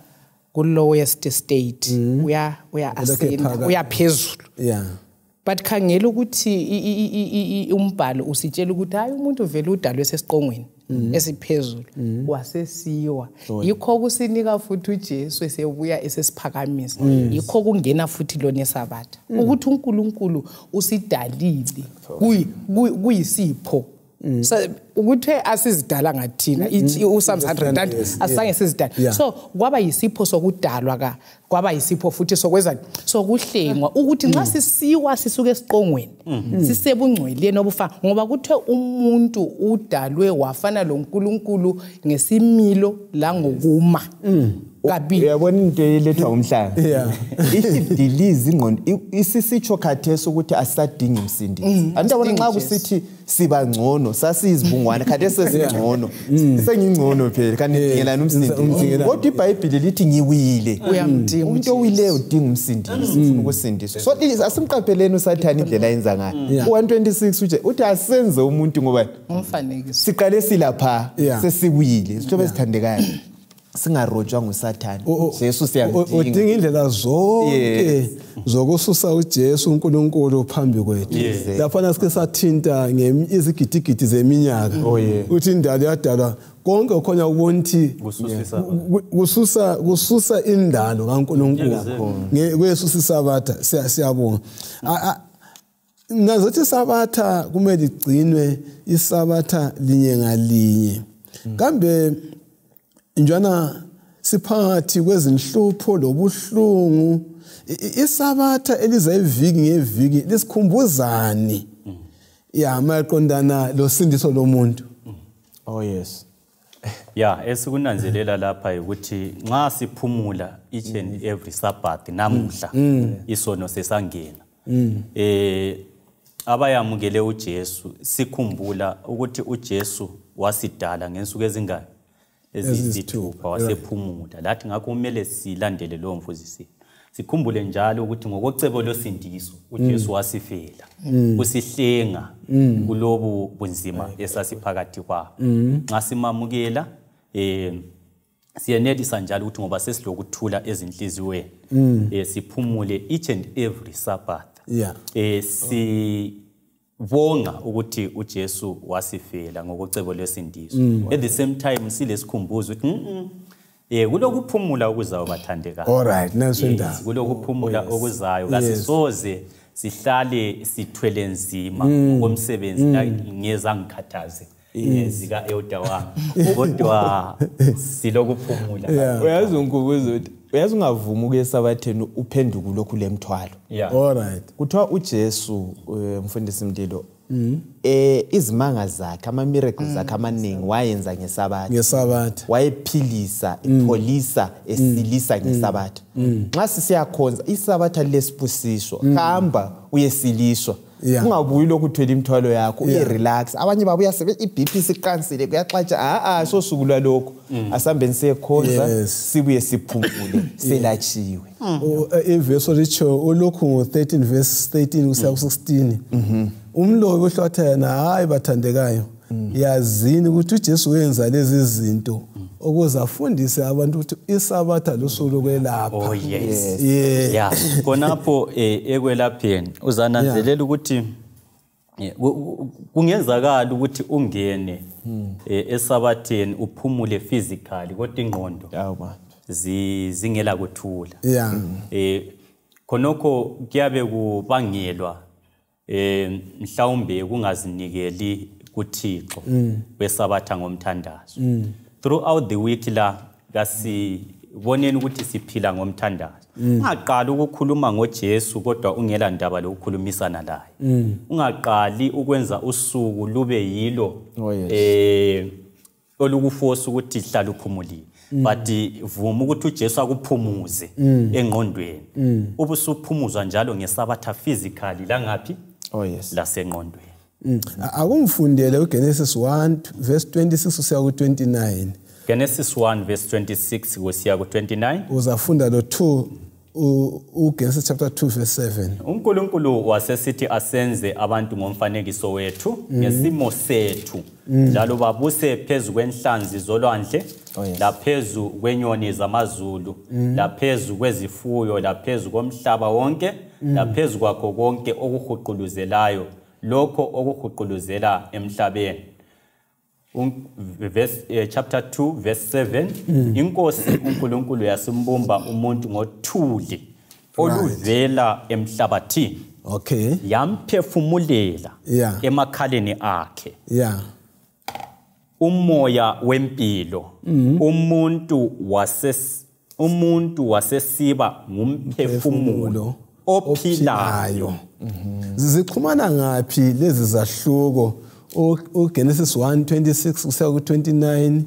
ku-lowest state uya ascend uyaphezulu. Yeah. But khangela ukuthi umbhalo usitshela ukuthi hayi umuntu vele udalwe sesiqongweni esiphezulu wasesiwa. Yikho kusinika futhi uJesu esebuya esesiphakamisa. Yikho kungena futhi lona eSabatha. Ukuthi uNkulunkulu usidalile kuyisipho. Ukuthi asizidala ngathina uPsalms 100 asange sizidala. So kwaba yisipho sokudalwa kwaba yisipho futhi sokweza sokuhlengwa ukuthi nxa sisiwa sisuke esiqongweni sisebungcweleni obufa ngoba kuthe umuntu udalwe wafana loNkulunkulu ngesimilo la ngokuma. Uyabona into elethwa umhlanga isidiliza ingqondo isisitsho khathesi ukuthi asisadingi umsindisi. Andabona nxa kusithi siba ngcono sasizibungwane khathesi sesingcono sengingcono phela kanti ngidingelana umsindisi. Kodwa iBhayibheli lithi ngiwile uyamdinga umuntu owileyo udinga umsindisi ufuna ukusindiswa. So asimqapheleni uSathane indlela ayenza ngayo. 126 uthi asenze umuntu ngoba umfanekiso siqale silapha sesiwile sithobe sithandekayo singarojwa nguSathane. Jesu siyamdinga. Udinga indlela zonke zokususa uJesu uNkulunkulu phambi kwethu. Lapha nasike sathinta ngezigidigidi zeminyaka. Uthi indalo yadalwa konke khona ubona ukuthi kususa indalo kaNkulunkulu. Kwesusa iSabatha siyabonga. Nazothi iSabatha kumele igcinwe iSabatha linye ngalinye. Kambe njana siphakathi kwezinhlupho lobuhlungu iSabatha eliza iviki ngeviki lisikhumbuzani maqondana losindiso lomuntu. Oh yes. Esikunanzelela lapha ukuthi nxa siphumula each and every Sabbath namuhla isono sesangena. Abayamukele uJesu sikhumbula ukuthi uJesu wasidala ngensuku ezingaki eziyisithupha wasephumula. Lathi ngakho kumele silandele lo mfundisi. Sikhumbule njalo ukuthi ngokocebo losindiso uJesu wasifela usihlenga kulobu bunzima esasiphakathi kwabo. Nxa simamukela siyenelisa njalo ukuthi ngoba sesilokuthula ezinhliziyweni siphumule each and every Sabbath. Sibonga ukuthi uJesu wasifela ngokocebo lwesindiso. At the same time silesikhumbuzo ukuthi kulokuphumula okuzayo bathandekayo. All right, nasendaba. Kulokuphumula okuzayo kasisoze sihlale sithwele nzima ngomsebenzi ngeza ngikhathaze zika elder wami. Kodwa silokuphumula. Uyazi unkubuzo ukuthi uyazi ungavuma ukuya eSabatheni uphenduka lokhu lemthwalo. All right. Kuthiwa uJesu mfundisi Mdilo izimanga zakhe ama-miracles akhe amaningi wayenza ngeSabatha. Wayephilisa, ipholisa, esilisa ngeSabatha. Nxa sisiyakhonza iSabatha lesibusiso hamba uyesiliswa. Ungabuyi lokhu uthwele imithwalo yakho uyerelax. Abanye babuya sebe iBP siqansile kuyaxatsha sosuku lwalokho asambeni sekhonza sibuye siphumule selatshiwe. Iverse licho olokhu ngo13 verse 13 kusiya ku16. Umlobi uhlathana hayi bathandekayo. Yazini ukuthi uJesu wenza lezi zinto ukuze afundise abantu ukuthi iSabatha lusuku kwelapha. Oh yes. Khonapho ekwelapheni uzananzelela ukuthi kungenzakala ukuthi ungene eSabatheni uphumule physically kodwa ingqondo zingela kuthula. Khonokho kuyabe kubangelwa mhlawumbe kungazinikeli kuThixo kweSabatha ngomthandazo. Throughout the week la kasiboneni ukuthi siphila ngomthandazo. Ungaqali ukukhuluma ngoJesu kodwa ungela ndaba lokukhulumisana naye. Ungaqali ukwenza usuku lube yilo olukuforce ukuthi hlala uphumulile. but vuma ukuthi uJesu akuphumuze engqondweni ubusuphumuzwa njalo ngesabatha physically la ngaphi lasengqondweni. Akumfundele uGenesis 1 verse 26 kusiya ku29. Genesis 1 verse 26 kusiya ku29. Uzafunda lo 2 Genesis chapter 2 verse 7. uNkulunkulu wasesithi asenze abantu ngomfanekiso wethu ngesimo sethu njalo babuse phezu kwenhlanzi zolwandle laphezu kwenyoni zamazulu laphezu kwezifuyo laphezu komhlaba wonke laphezu kwakho konke okuhuquluzelayo lokho okuhuquluzela emhlabeni. Chapter 2 verse 7 inkosi uNkulunkulu yasimbumba umuntu ngothuli oluvela emhlabathini yamphefumulela emakhaleni akhe umoya wempilo umuntu wasesiba ngumphefumulo ophilayo. Zixhumana ngaphi lezi zahluko uGenesis 1:26 kusiya ku29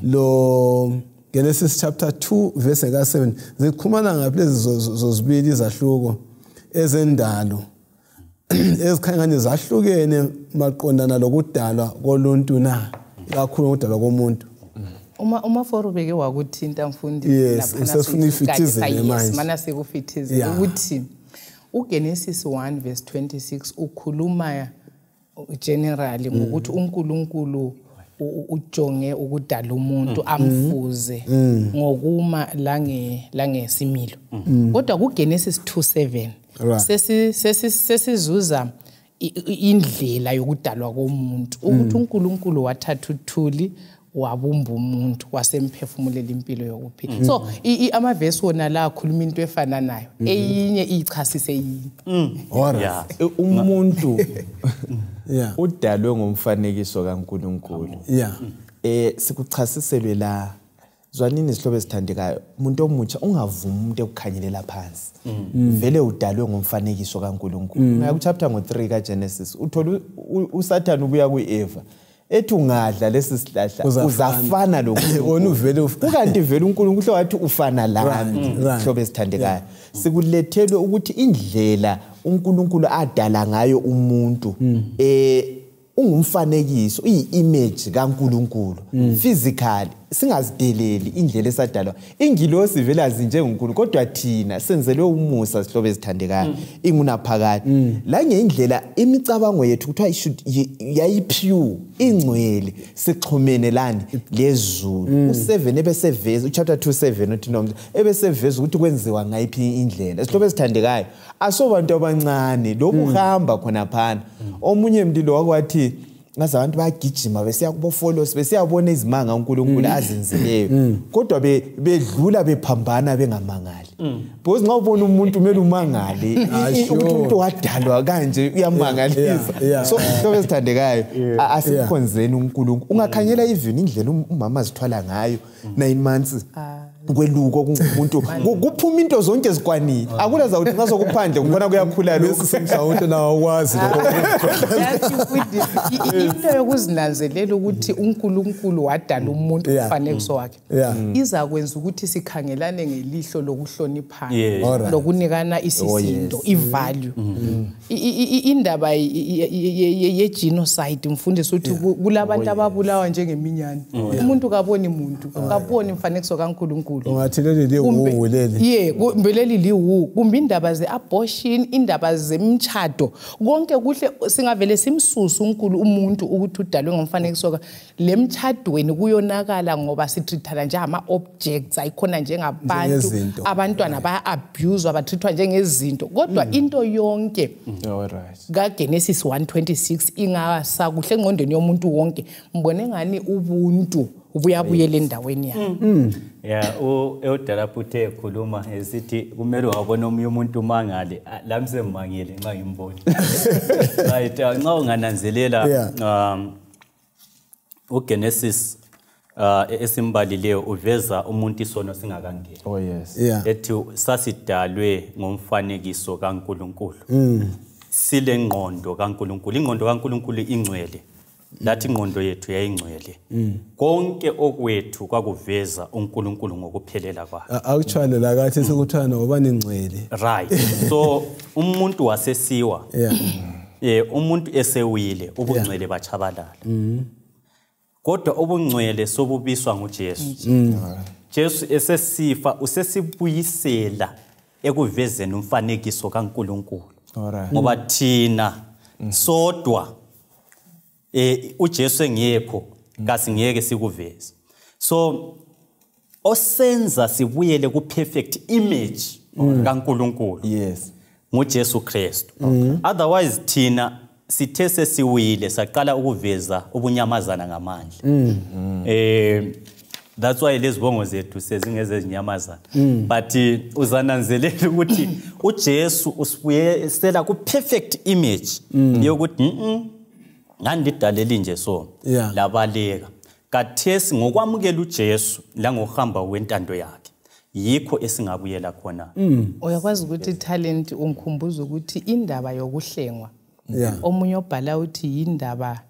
lo Genesis chapter 2 verse 7 ziqhumana ngaphi lezi zozibili izahluko ezendalo ezikhangane zahlukene maqondana lokudalwa koluntu na kakhulu ukudalwa komuntu? Uma forubeke wakuthinta mfundi usefuna ifitizele manje mana sekufitizele ukuthi uGenesis 1 verse 26 ukhuluma generally ngokuthi uNkulunkulu ujonge ukudala umuntu amfuze ngokuma langesimilo. Kodwa kuGenesis 2:7 sesizuza indlela yokudalwa komuntu ukuthi uNkulunkulu wathatha uthuli wabumba umuntu wasemphefumulela impilo yokuphila. So amavesi wona la akhuluma into efana nayo eyinye ichasise yini. Umuntu udalwe ngomfanekiso kaNkulunkulu. Sikuchasiselwe la zwanini isihlobo esithandekayo umuntu omutsha ungavumi umuntu ekukhanyelela phansi. Vele udalwe ngomfanekiso kaNkulunkulu. Ngaya chapter 3 kaGenesis uthola uSathane ubuya kuEva ethi ungadla lesi sihlahla uzafana loNkulunkulu vele ukanti vele uNkulunkulu wathi ufana lami. Hlobo esithandekayo sikulethele ukuthi indlela uNkulunkulu adala ngayo umuntu ungumfanekiso uyi-image kaNkulunkulu physically singazideleli indlela esadalwa ingilosi vele azinjengoNkulunkulu kodwa thina senzelwe umusa sihlobo ezithandekayo ingunaphakade la ngendlela imicabango yethu kuthiwa yayipure ingcwele sixhumene lani lezulu u7 ebeseveza chapter 2:7 uthi nomntu ebeseveza ukuthi kwenziwa ngayiphi indlela sihlobo ezithandekayo asobantu abancane lokuhamba khona phana omunye umdilo wakwathi ngaze abantu bayagijima besiya kubo followers besiyabona izimanga uNkulunkulu azenzileyo kodwa bedlula bephambana bengamangali because nxa ubona umuntu kumele umangale umuntu wadalwa kanje uyamangalisa so hlobo esithandekayo asikhonzeni uNkulunkulu ungakhanyela even indlela umama azithwala ngayo 9 months kweluko kumuntu kuphuma into zonke ezikwanile akula zawuthi nxa sokuphandle ngibona kuyakhula lokho mhlawumbe nawo wazi into yokuzinanzelela ukuthi uNkulunkulu wadala umuntu kufanekiso wakhe iza kwenza ukuthi sikhangelane ngelihlo lokuhloniphana lokunikana isisindo ivalue indaba ye-genocide mfundisi uthi kulabantu ababulawa njengeminyane umuntu kaboni muntu kaboni umfanekiso kaNkulunkulu ungatheleli liwu leli mbeleli liwu kumbe indaba ze-abortion indaba zemtshado konke kuhle singavele simsusa umuntu ukuthi udalwe ngomfanekiso lemtshadweni kuyonakala ngoba sitreatana njengama-objects ayikhona njengabantu abantwana baya-abuse abatrithwa njengezinto kodwa into yonke kaGenesis 1:26 ingasakuhle engqondweni yomuntu wonke mbone ngani ubuntu ubuyabuyela endaweni yakhe. Eudalaputhe ekhuluma esithi kumele wabona omunye umuntu mangale lami semmangele nxa ngimbona. Right nxa ungananzelela uGenesis esimbalileyo uveza umuntu isono singakangeni. Ethi sasidalwe ngomfanekiso kaNkulunkulu. Sile ngqondo kaNkulunkulu ingqondo kaNkulunkulu ingcwele lathi ingqondo yethu yayingcwele konke okwethu kwakuveza uNkulunkulu ngokuphelela kwakhe actually la kathi sekuthana obani ngcwele right so umuntu wasesiwa umuntu esewile ubungcwele bachabalala kodwa ubungcwele sobubiswa nguJesu Jesu esesifa usesibuyisela ekuvezeni umfanekiso kaNkulunkulu ngoba thina sodwa uJesu engekho kasingeke sikuveze so osenza sibuyele ku perfect image kaNkulunkulu yes nguJesu Kristu otherwise thina sithe sesiwile saqala ukuveza ubunyamazana ngamandla that's why lezibongo zethu sezingeze zinyamazana but uzananzelela ukuthi uJesu usibuyisela ku perfect image yokuthi ngandidaleli nje so labaleka kathesi ngokwamukela uJesu la ngohamba wentando yakhe yikho esingabuyela khona uyakwazi ukuthi talent ungikhumbuza ukuthi indaba yokuhlengwa omunye obhala uthi indaba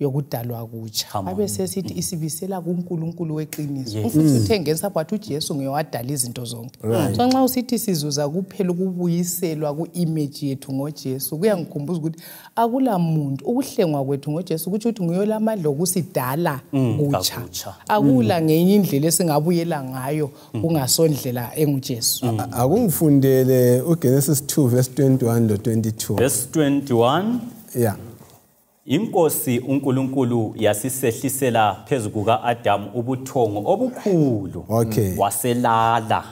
yokudalwa kutsha abe sesithi isibisela kuNkulunkulu weqiniso ufuthi uthengesa kwathi uJesu ngewadala izinto zonke so nxa usithi sizuza kuphela ukubuyiselwa kuimage yethu ngoJesu kuyangikhumbuza ukuthi akula muntu ukuhlengwa kwethu ngoJesu ukuthi uthi nguye lamadlo okusidala kutsha akula ngenye indlela esingabuyela ngayo kungasondlela enguJesu akungifundele uGenesis 2 verse 21 lo 22 verse 21 Inkosi uNkulunkulu yasisehlisela phezu kuka-Adamu ubuthongo obukhulu waselala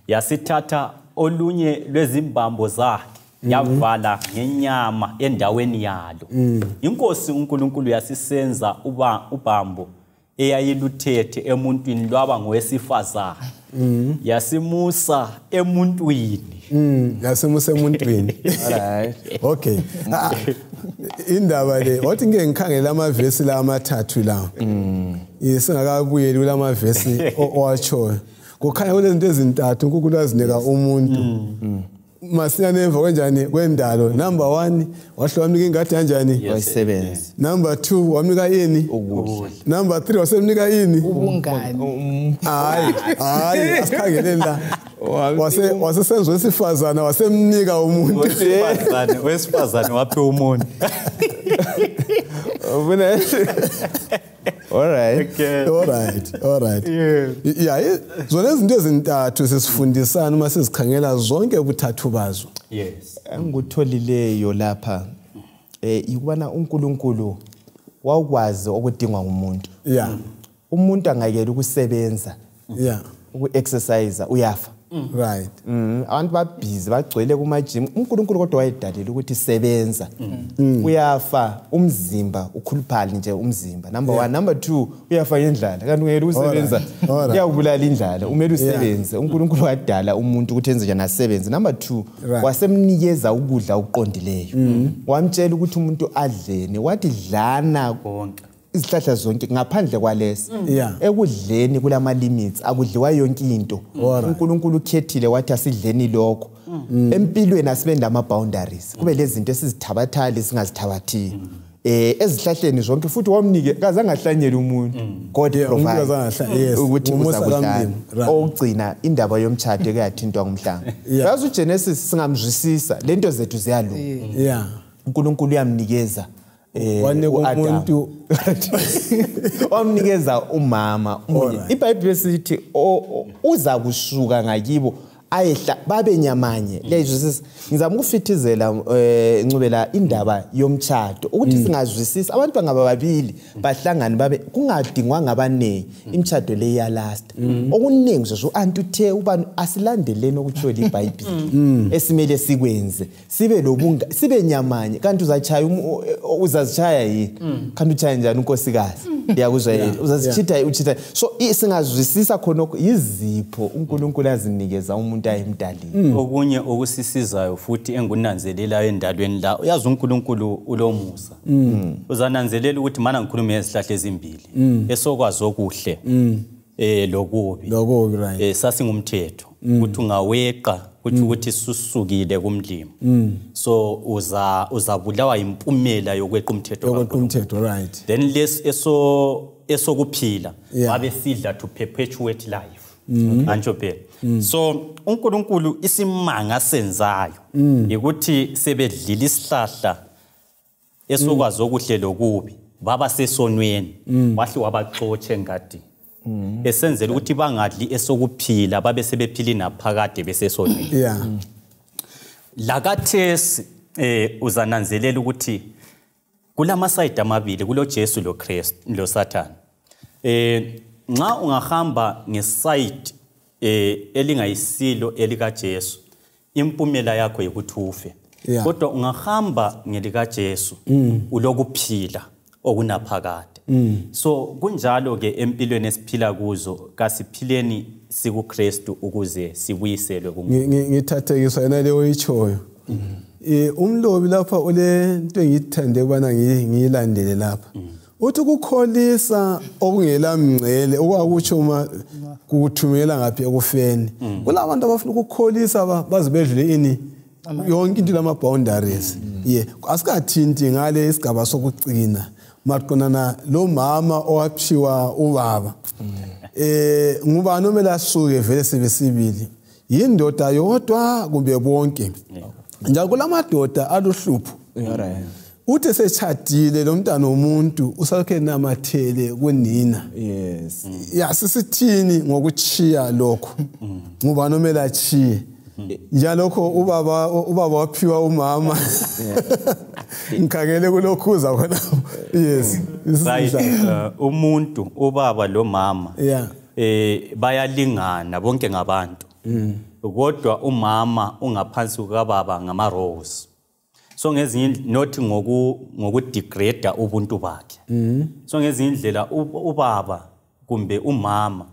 yasithatha olunye lwezimbambo zakhe yavala ngenyama endaweni yalo Inkosi uNkulunkulu yasisenza ubambo eyayiluthethe emuntwini lwaba ngowesifazana yasimusa emuntwini yasimusa emuntwini alright okay indaba le wathi ngeke ngikhangela amavesi la amathathu la singakabuyeli kulama vesi owacho kukhanya kunezinto ezintathu uNkulunkulu azinika umuntu masinyane emva kanjani kwendalo number 1 wahlomnika ingadi kanjani wayisebenza number 2 wamnika yini ukudla number 3 wasemnika yini ubungani hayi asikhangeleni la wasesenzo wesifazana wasemnika umuntu wesifazana waphe umuntu all right yeah zona izinto ezintathu sesifundisana uma sizikhangela zonke ubuthathu bazo yes engikutholileyo lapha ikubana uNkulunkulu wakwazi okudingwa ngumuntu umuntu angayekela ukusebenza uku-exercise uyafa right abantu babhizi bagcwele kuma gym uNkulunkulu kodwa wayedalile ukuthi sebenza uyafa umzimba ukhuluphali nje umzimba number 1 number 2 uyafa indlala kanti ungeke usebenza uyabulala indlala umele usebenze uNkulunkulu wadala umuntu ukuthi enze njani asebenze number 2 wasemnikeza ukudla okuqondileyo wamtshela ukuthi umuntu adlene wathi dlana konke izihlahla zonke ngaphandle kwalesi ekudleni kulama limits akudliwa yonke into uNkulunkulu ukhethile wathi asidleni lokho empilweni asibenda ama boundaries kube lezi zinto esizithabathali singazithabathi ezihlahleni zonke futhi wamnike kaze angahlanyela umuntu God provide ukuthi uzakudlala ogcina indaba yomtshado eyathintwa ngumhlanga yazi uGenesis singamzwisisa lento zethu ziyalunga uNkulunkulu uyamnikeza umuntu wamnikeza umama iBhayibheli sithi uza kusuka ngakibo ayehla babe nyamanye lezo ngizama ukufithizela incubela indaba yomtshado ukuthi singazwisisa abantu bangaba babili bahlangana babe kungadingwa ngabanengi imtshado le iyalast okuningi nje uanti uthe ubani asilandeleni okuthole iBhayibheli esimele sikwenze sibe lobunga sibe nyamanye kanti uzachaya uzazishaya yini kanti uchaya njani unkosikazi yakuzwa yini uzazichitha uchitha so singazwisisa khona izipho uNkulunkulu azinikeza umuntu ayimdalini okunye okusisizayo futhi engunanzelela endalweni la uyazi uNkulunkulu ulomusa uzananzelela ukuthi mana ngikhuluma ngezihlahla ezimbili esokwazi okuhle lokubi right sasingumthetho ukuthi ungaweqa kuthi ukuthi susukile kumlimo so uzabulawa impumela yokweqa umthetho right then esokuphila babe sidla to perpetuate life anjo phela so uNkulunkulu isimanga senzayo ukuthi sebedlila isihlahla esokwazi okuhle lokubi baba sesonweni wahle wabaxotshe ngadi esenzela ukuthi bangadli esokuphila babe sebephila naphakade besesonweni lakathesi uzananzelela ukuthi kulama side amabili kulo Jesu lo Christ lo Satan nxa ungahamba ngeside elingayisilo elika Jesu impumela yakho ukuthi ufe kodwa ungahamba ngelika Jesu ulokuphila okunaphakade so kunjalo ke empilweni esiphila kuzo kasiphileni siku Kristu ukuze sibuyiselwe ngithathekiswa yena leyo ichoyo umlobi lapha ulento engithande kubana ngiyilandele lapha uthi ukukholisa okungela mngcele okwakutsho uma kuthumela ngaphi ekufeni kulabantu abafuna ukukholisa bazibedlule ini yonke into lama boundaries asikathinti ngale isigaba sokucina maqonana lo mama owaphiwa ubaba ngubani omele asuke vele sebesibili yindoda yodwa kumbe bonke njalo kulamadoda aluhlupho uthi sechadile lo mntana womuntu usalokhe namathele kunina sisithini ngokuchiya lokho ngubani omele achiye njalokho ubaba waphiwa umama ngikhangele kulokhuza khona umuntu ubaba lo mama bayalingana bonke ngabantu kodwa umama ungaphansi kukababa ngama roles so ngezinye nothi ngokudegrade ubuntu bakhe so ngezinye indlela ubaba kumbe umama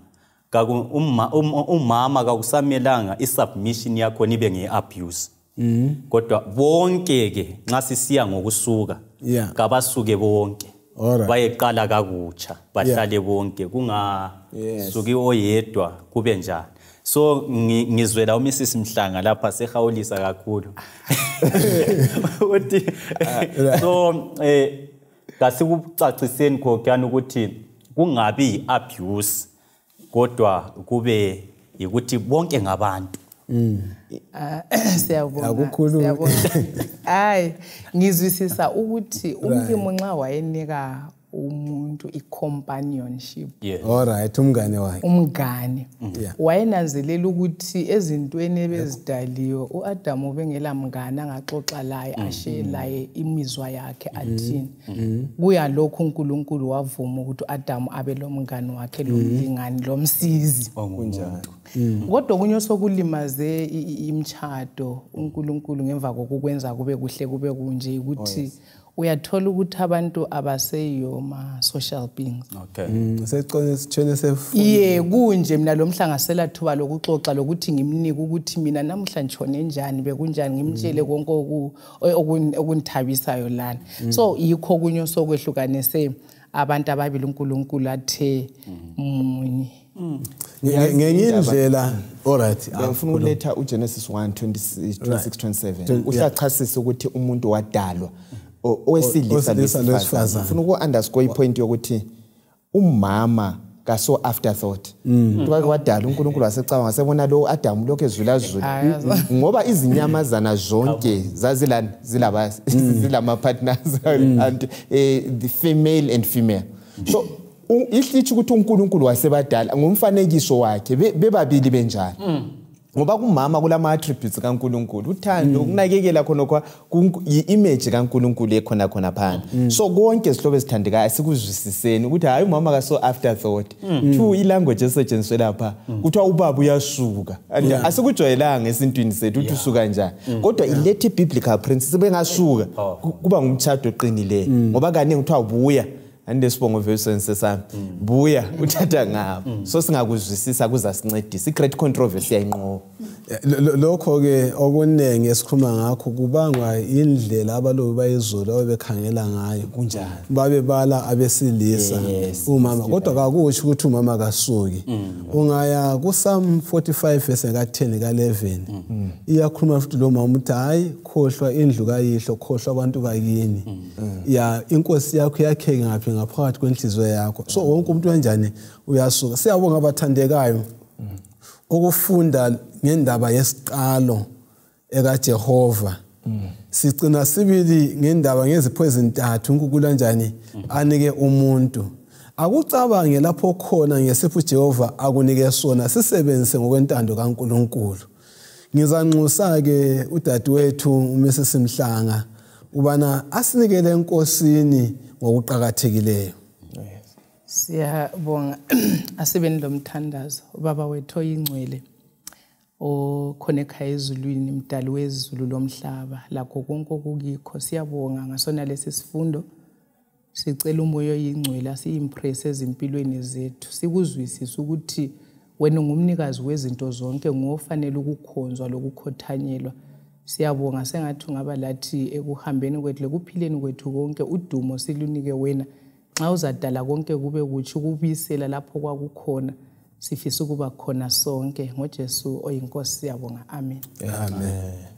umama kakusamelanga isubmission yakho nibe ngeabuse kodwa bonke ke nxa sisiya ngokusuka kabasuke bonke bayeqala kakutsha bahlale bonke kungasuki oyedwa kube njani so ngizwela uMrs Mhlanga lapha sehawulisa kakhulu uthi so kasikucaciseni kokuyana ukuthi kungabi abuse kodwa kube ukuthi bonke ngabantu siyabonga hayi ngizwisisa ukuthi umlimo nxa wayenika umuntu icompanionship alright umngane wayenanzelela ukuthi ezintweni ebezidaliwe uAdam ubengela mngane angaxoxa laye ashe laye imizwa yakhe athini kuya lokho uNkulunkulu wavuma ukuthi uAdam abe lo mngane wakhe lo mlingani lo msizi kunjalo kodwa kunyo sokulimaze imtshado uNkulunkulu ngemva kokwenza kube kuhle kube kunje ukuthi uyathola ukuthi abantu abaseyo ma social beings sesicone kunje mina lo mhlangasela thuba lokuxoxa lokuthi ngimnike ukuthi mina namhla njone njani bekunjani ngimtshele konke okunthabisayo lana so yikho kunyo sokwehlukanise abantu ababili uNkulunkulu athe munye ngenye indlela alright ngifuna ukuletha uGenesis 1:26-27 usachasisa ukuthi umuntu wadalwa owesilisa lesifazana ufuna uku-underscore ipoint yokuthi umama kaso afterthought kwake wadala uNkulunkulu wasecabanga wasebona lo Adam lokho ezulazula ngoba izinyamazana zonke zazilana zilama partners and the female and female so ihlithi ukuthi uNkulunkulu wasebadala ngomfanekiso wakhe bebabili benjani ngoba kumama kulama attributes kaNkulunkulu uthando ukunakekela khonokho yi-image kaNkulunkulu ekhona khona phansi so konke sihlobo esithandekayo asikuzwisiseni ukuthi hayi umama kaso afterthought two ilanguage esetshenziswe lapha kuthiwa ubaba uyasuka asikujwayelanga esintwini sethu ukuthi usuka njani kodwa ilethi biblical principle bengasuka kuba ngumtshado oqinileyo ngoba kaningi kuthiwa ubuya andesibongo verse sami buya uthatha ngabo so singakuzwisisa kuzasincedisa i-great controversy yayinqoba lokho ke okunenge esikhuluma ngakho kubangwa indlela abalobi bayizolo abebekhangela ngayo kunjani babebala abesilisa umama kodwa kakusho ukuthi umama kasuki ungaya ku Psalm 45 verse ka10 ka11 iyakhuluma futhi lo mama uthi hayi khohlwa indlu kayihlo khohlwa abantu bakini ya inkosi yakho yakhe ngaphi ngaphakathi kwenhliziyo yakho so wonke umuntu kanjani uyasuka siyabonga abathandekayo ukufunda ngendaba yesiqalo ekaJehova sicina sibili ngendaba ngezipho ezintathu uNkulunkulu kanjani anike umuntu akucabange lapho khona ngesipho Jehova akunike sona sisebenzise ngokwentando kaNkulunkulu ngizanxusa ke udadewethu uMrs Mhlanga ubana asinikele enkosini ngokuqhakathekileyo. Siyabonga asebeni lomthandazo ubaba wethu oyingcwele okhona ekhaya ezulwini umdali wezulu lomhlaba lakho konke okukikho siyabonga ngasona lesi sifundo sicela umoya oyingcwele asiimpress ezimpilweni zethu sikuzwisisa ukuthi wena ngumnikazi wezinto zonke ngofanele ukukhonzwa lokukhothanyelwa siyabonga sengathi ungaba lathi ekuhambeni kwethu lekuphileni kwethu konke udumo silunike wena nxa uzadala konke kube kuthi ukubisela lapho kwakukhona sifisa ukuba khona sonke ngoJesu oyinkosi siyabonga amen amen.